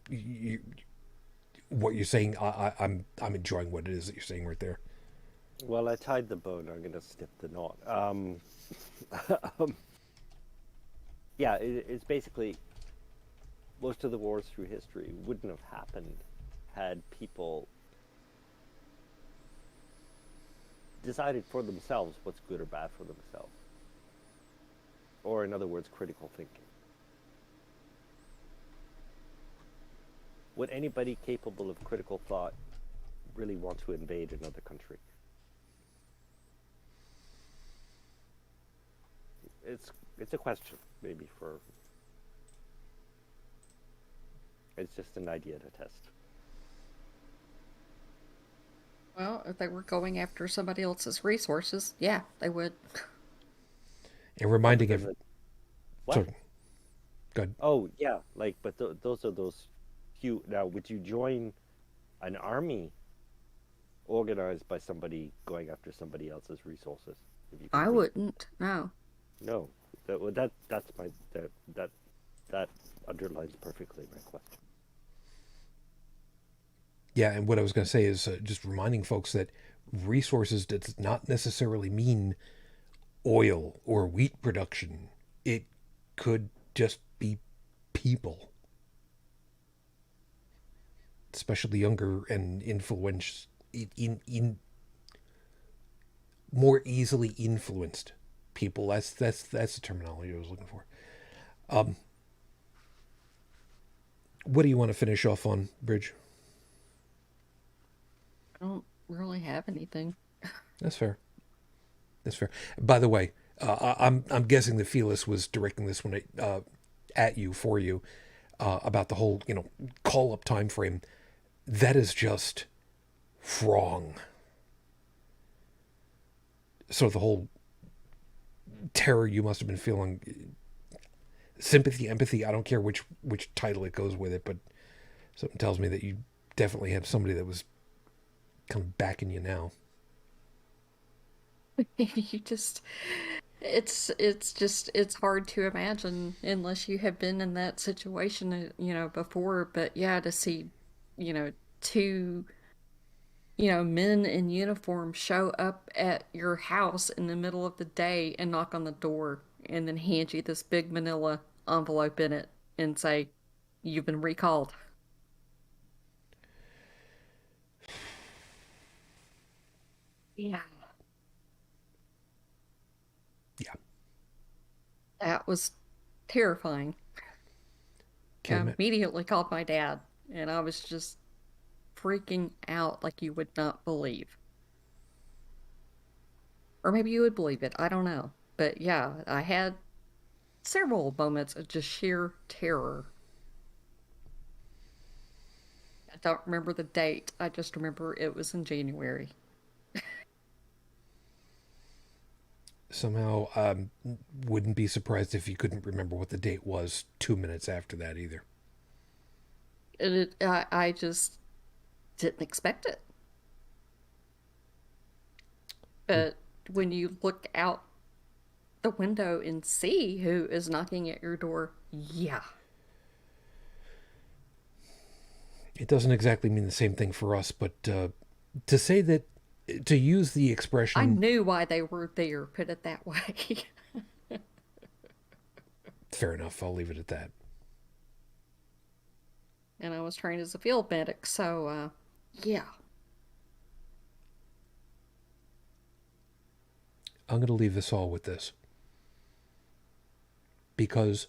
what you're saying, I'm enjoying what it is that you're saying right there. Well, I tied the bow, and I'm going to snip the knot. Yeah, it's basically most of the wars through history wouldn't have happened had people decided for themselves what's good or bad for themselves. Or, in other words, critical thinking. Would anybody capable of critical thought really want to invade another country? It's a question, maybe, for... It's just an idea to test. Well, if they were going after somebody else's resources, yeah, they would. And reminding of... What? Sorry. Go ahead. Oh, yeah, but those are those few... Now, would you join an army organized by somebody going after somebody else's resources? If you I wouldn't. No. No, that underlines perfectly my question. Yeah, and what I was going to say is just reminding folks that resources does not necessarily mean oil or wheat production. It could just be people, especially younger and in more easily influenced people. That's the terminology I was looking for. What do you want to finish off on, Bridge? I don't really have anything. That's fair. That's fair. By the way, I'm guessing that Felix was directing this one at you for you about the whole call up time frame. That is just wrong. So the whole terror you must have been feeling, sympathy, empathy, I don't care which title it goes with it, but something tells me that you definitely have somebody that was kind of backing you now. You just it's hard to imagine unless you have been in that situation, before. But yeah, to see, two, men in uniform show up at your house in the middle of the day and knock on the door and then hand you this big manila envelope in it and say, "You've been recalled." Yeah. Yeah. That was terrifying. Can't I ima- immediately called my dad, and I was just freaking out like you would not believe. Or maybe you would believe it, I don't know. But yeah, I had several moments of just sheer terror. I don't remember the date, I just remember it was in January. Somehow, wouldn't be surprised if you couldn't remember what the date was 2 minutes after that either. I just didn't expect it. But when you look out the window and see who is knocking at your door, yeah. It doesn't exactly mean the same thing for us, but to say that, to use the I expression, knew why they were there, put it that way. fair enough, I'll leave it at that. And I was trained as a field medic, so yeah. I'm going to leave this all with this. Because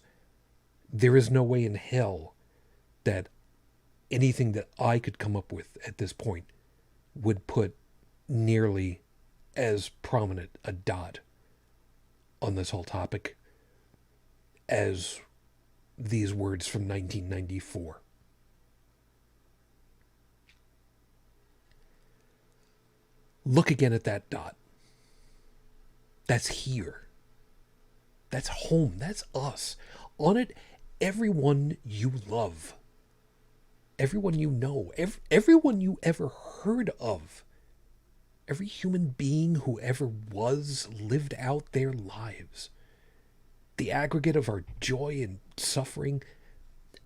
there is no way in hell that anything that I could come up with at this point would put nearly as prominent a dot on this whole topic as these words from 1994. Look again at that dot. That's here. That's home. That's us. On it, everyone you love. Everyone you know. Everyone you ever heard of. Every human being who ever was lived out their lives. The aggregate of our joy and suffering.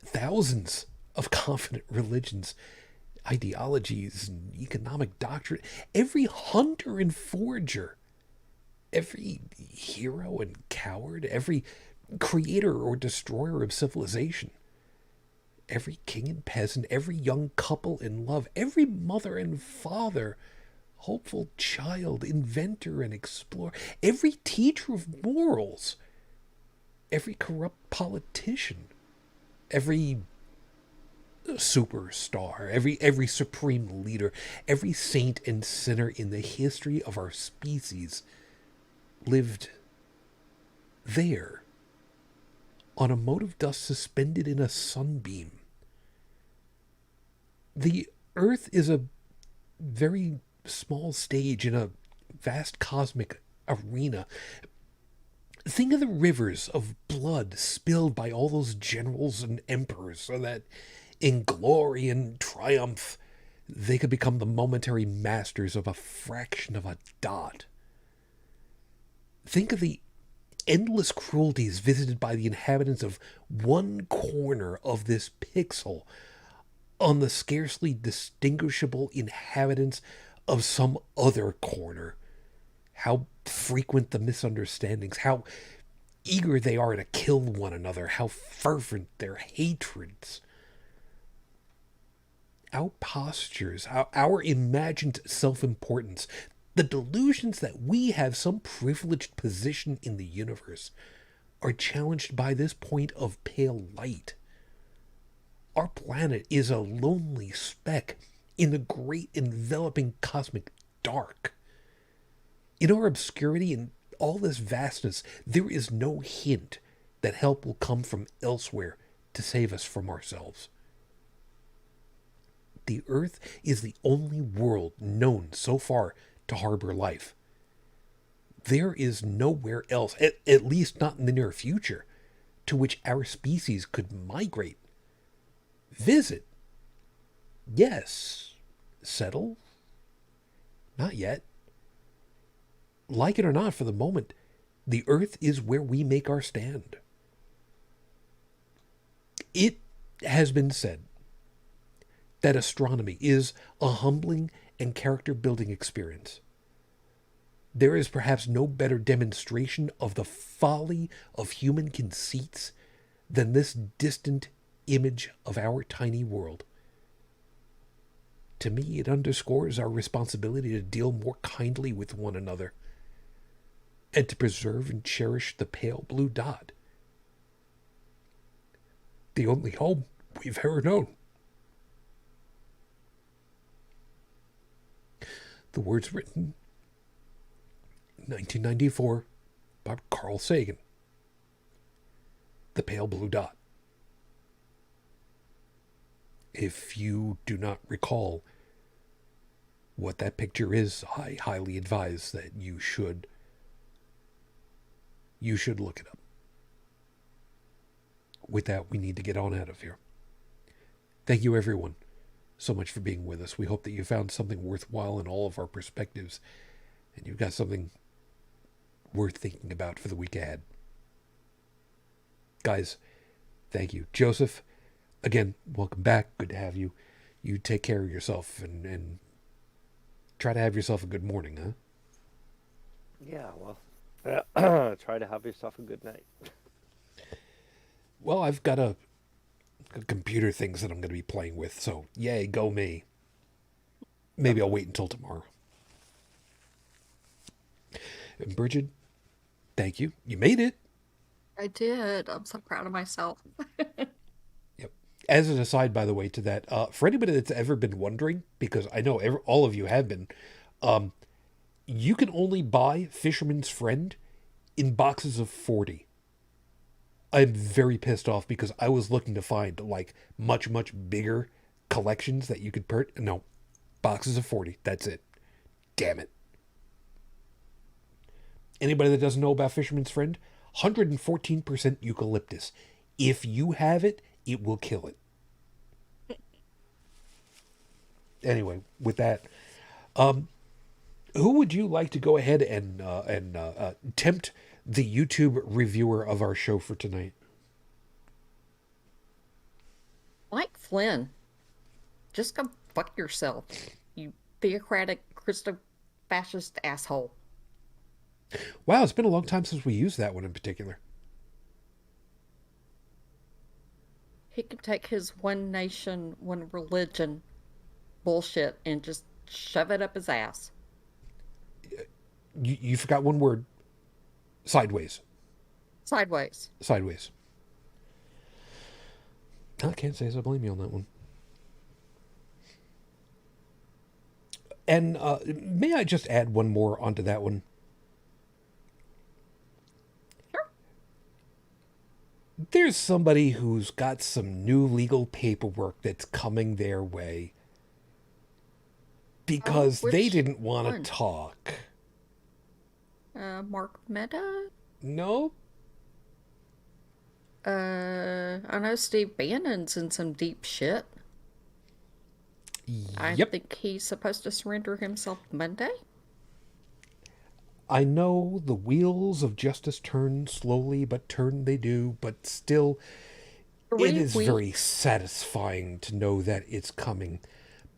Thousands of confident religions, ideologies, and economic doctrine. Every hunter and forger. Every hero and coward, every creator or destroyer of civilization, every king and peasant, every young couple in love, every mother and father, hopeful child, inventor and explorer, every teacher of morals, every corrupt politician, every superstar, every supreme leader, every saint and sinner in the history of our species lived there, on a mote of dust suspended in a sunbeam. The Earth is a very small stage in a vast cosmic arena. Think of the rivers of blood spilled by all those generals and emperors so that in glory and triumph they could become the momentary masters of a fraction of a dot. Think of the endless cruelties visited by the inhabitants of one corner of this pixel on the scarcely distinguishable inhabitants of some other corner. How frequent the misunderstandings, how eager they are to kill one another, how fervent their hatreds. Our postures, our imagined self-importance, the delusions that we have some privileged position in the universe are challenged by this point of pale light. Our planet is a lonely speck in the great enveloping cosmic dark. In our obscurity and all this vastness, there is no hint that help will come from elsewhere to save us from ourselves. The Earth is the only world known so far to harbor life. There is nowhere else, at least not in the near future, to which our species could migrate. Visit. Yes. Settle? Not yet. Like it or not, for the moment, the Earth is where we make our stand. It has been said that astronomy is a humbling and character-building experience. There is perhaps no better demonstration of the folly of human conceits than this distant image of our tiny world. To me, it underscores our responsibility to deal more kindly with one another and to preserve and cherish the pale blue dot. the only home we've ever known. The words written in 1994 by Carl Sagan. The pale blue dot. If you do not recall what that picture is, I highly advise that you should look it up. With that, we need to get on out of here. Thank you, everyone, so much for being with us. We hope that you found something worthwhile in all of our perspectives, and you've got something worth thinking about for the week ahead. Guys, thank you. Joseph, again, welcome back. Good to have you. You take care of yourself and try to have yourself a good morning, huh? Yeah, well, try to have yourself a good night. Well, I've got a computer things that I'm going to be playing with, so yay, go me. Maybe I'll wait until tomorrow. And Brigid, thank you. You made it. I did. I'm so proud of myself. Yep. As an aside, by the way, to that, for anybody that's ever been wondering, because I know all of you have been, you can only buy Fisherman's Friend in boxes of 40. I'm very pissed off because I was looking to find like much, much bigger collections that you could No, boxes of 40. That's it. Damn it. Anybody that doesn't know about Fisherman's Friend, 114% eucalyptus. If you have it, it will kill it. Anyway, with that, who would you like to go ahead and tempt the YouTube reviewer of our show for tonight? Mike Flynn. Just go fuck yourself, you theocratic Christo-fascist asshole. Wow, it's been a long time since we used that one in particular. He could take his one nation, one religion bullshit and just shove it up his ass. You forgot one word. Sideways. Sideways. Sideways. I can't say as I blame you on that one. And may I just add one more onto that one? Sure. There's somebody who's got some new legal paperwork that's coming their way because they didn't want to talk. Mark Meta? No. I know Steve Bannon's in some deep shit. I think he's supposed to surrender himself Monday. I know the wheels of justice turn slowly, but turn they do, but still, it is very satisfying to know that it's coming.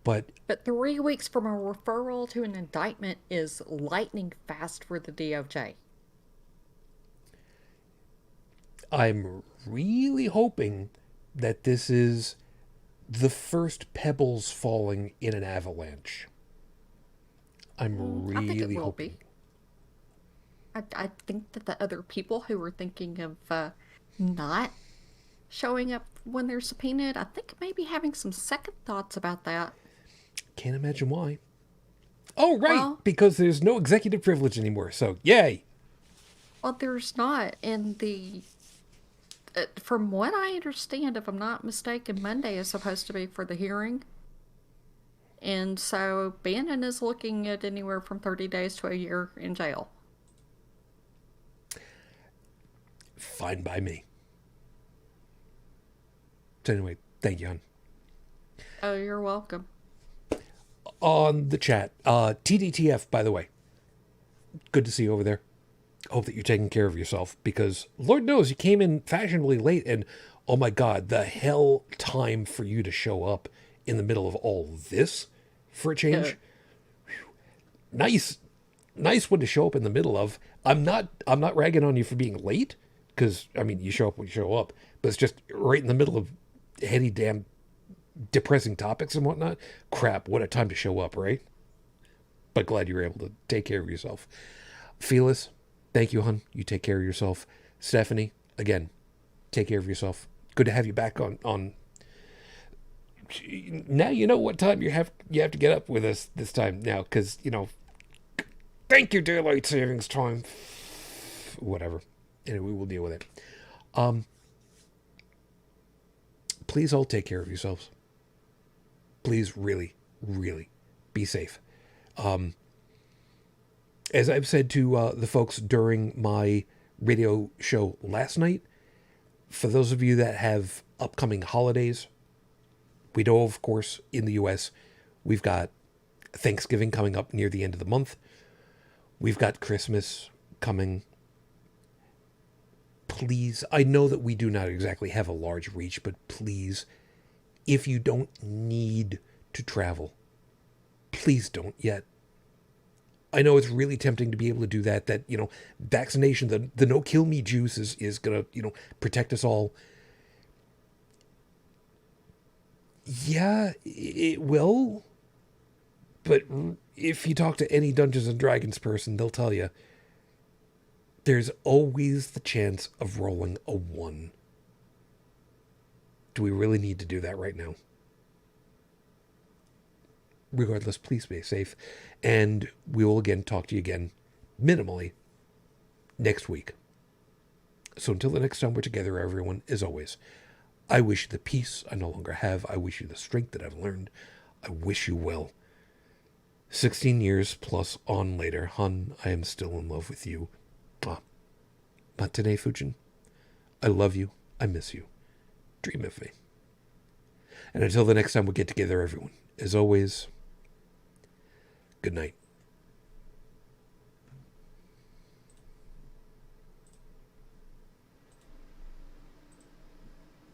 But 3 weeks from a referral to an indictment is lightning fast for the DOJ. I'm really hoping that this is the first pebbles falling in an avalanche. I'm really I think it will hoping. be. I think that the other people who were thinking of not showing up when they're subpoenaed, I think maybe having some second thoughts about that. Can't imagine why. Oh, right, Well, because there's no executive privilege anymore, so yay. Well, there's not. And from what I understand, if I'm not mistaken, Monday is supposed to be for the hearing. And so Bannon is looking at anywhere from 30 days to a year in jail. Fine by me. So anyway, thank you, hon. Oh, you're welcome. On the chat, TDTF, by the way, good to see you over there. Hope that you're taking care of yourself, because Lord knows you came in fashionably late, and oh my God, the hell time for you to show up in the middle of all this for a change. Nice one to show up in the middle of. I'm not ragging on you for being late, because I mean you show up when you show up, but it's just right in the middle of heady damn depressing topics and whatnot. Crap, what a time to show up, right? But glad you were able to take care of yourself. Phyllis, thank you, hon. You take care of yourself. Stephanie, again, take care of yourself. Good to have you back on. Now you know what time you have to get up with us this time now, because thank you, daylight savings time. Whatever. Anyway, we'll deal with it. Please all take care of yourselves. Please really, really be safe. As I've said to the folks during my radio show last night, for those of you that have upcoming holidays, we know, of course, in the U.S., we've got Thanksgiving coming up near the end of the month. We've got Christmas coming. Please, I know that we do not exactly have a large reach, but please, if you don't need to travel, please don't yet. I know it's really tempting to be able to do that, vaccination, the no kill me juice is going to, protect us all. Yeah, it will. But if you talk to any Dungeons and Dragons person, they'll tell you there's always the chance of rolling a 1. Do we really need to do that right now? Regardless, please stay safe. And we will again talk to you again, minimally, next week. So until the next time we're together, everyone, as always, I wish you the peace I no longer have. I wish you the strength that I've learned. I wish you well. 16 years plus on later, hun, I am still in love with you. Matane Fujin, I love you. I miss you. Dream of me. And until the next time we get together, everyone, as always, good night.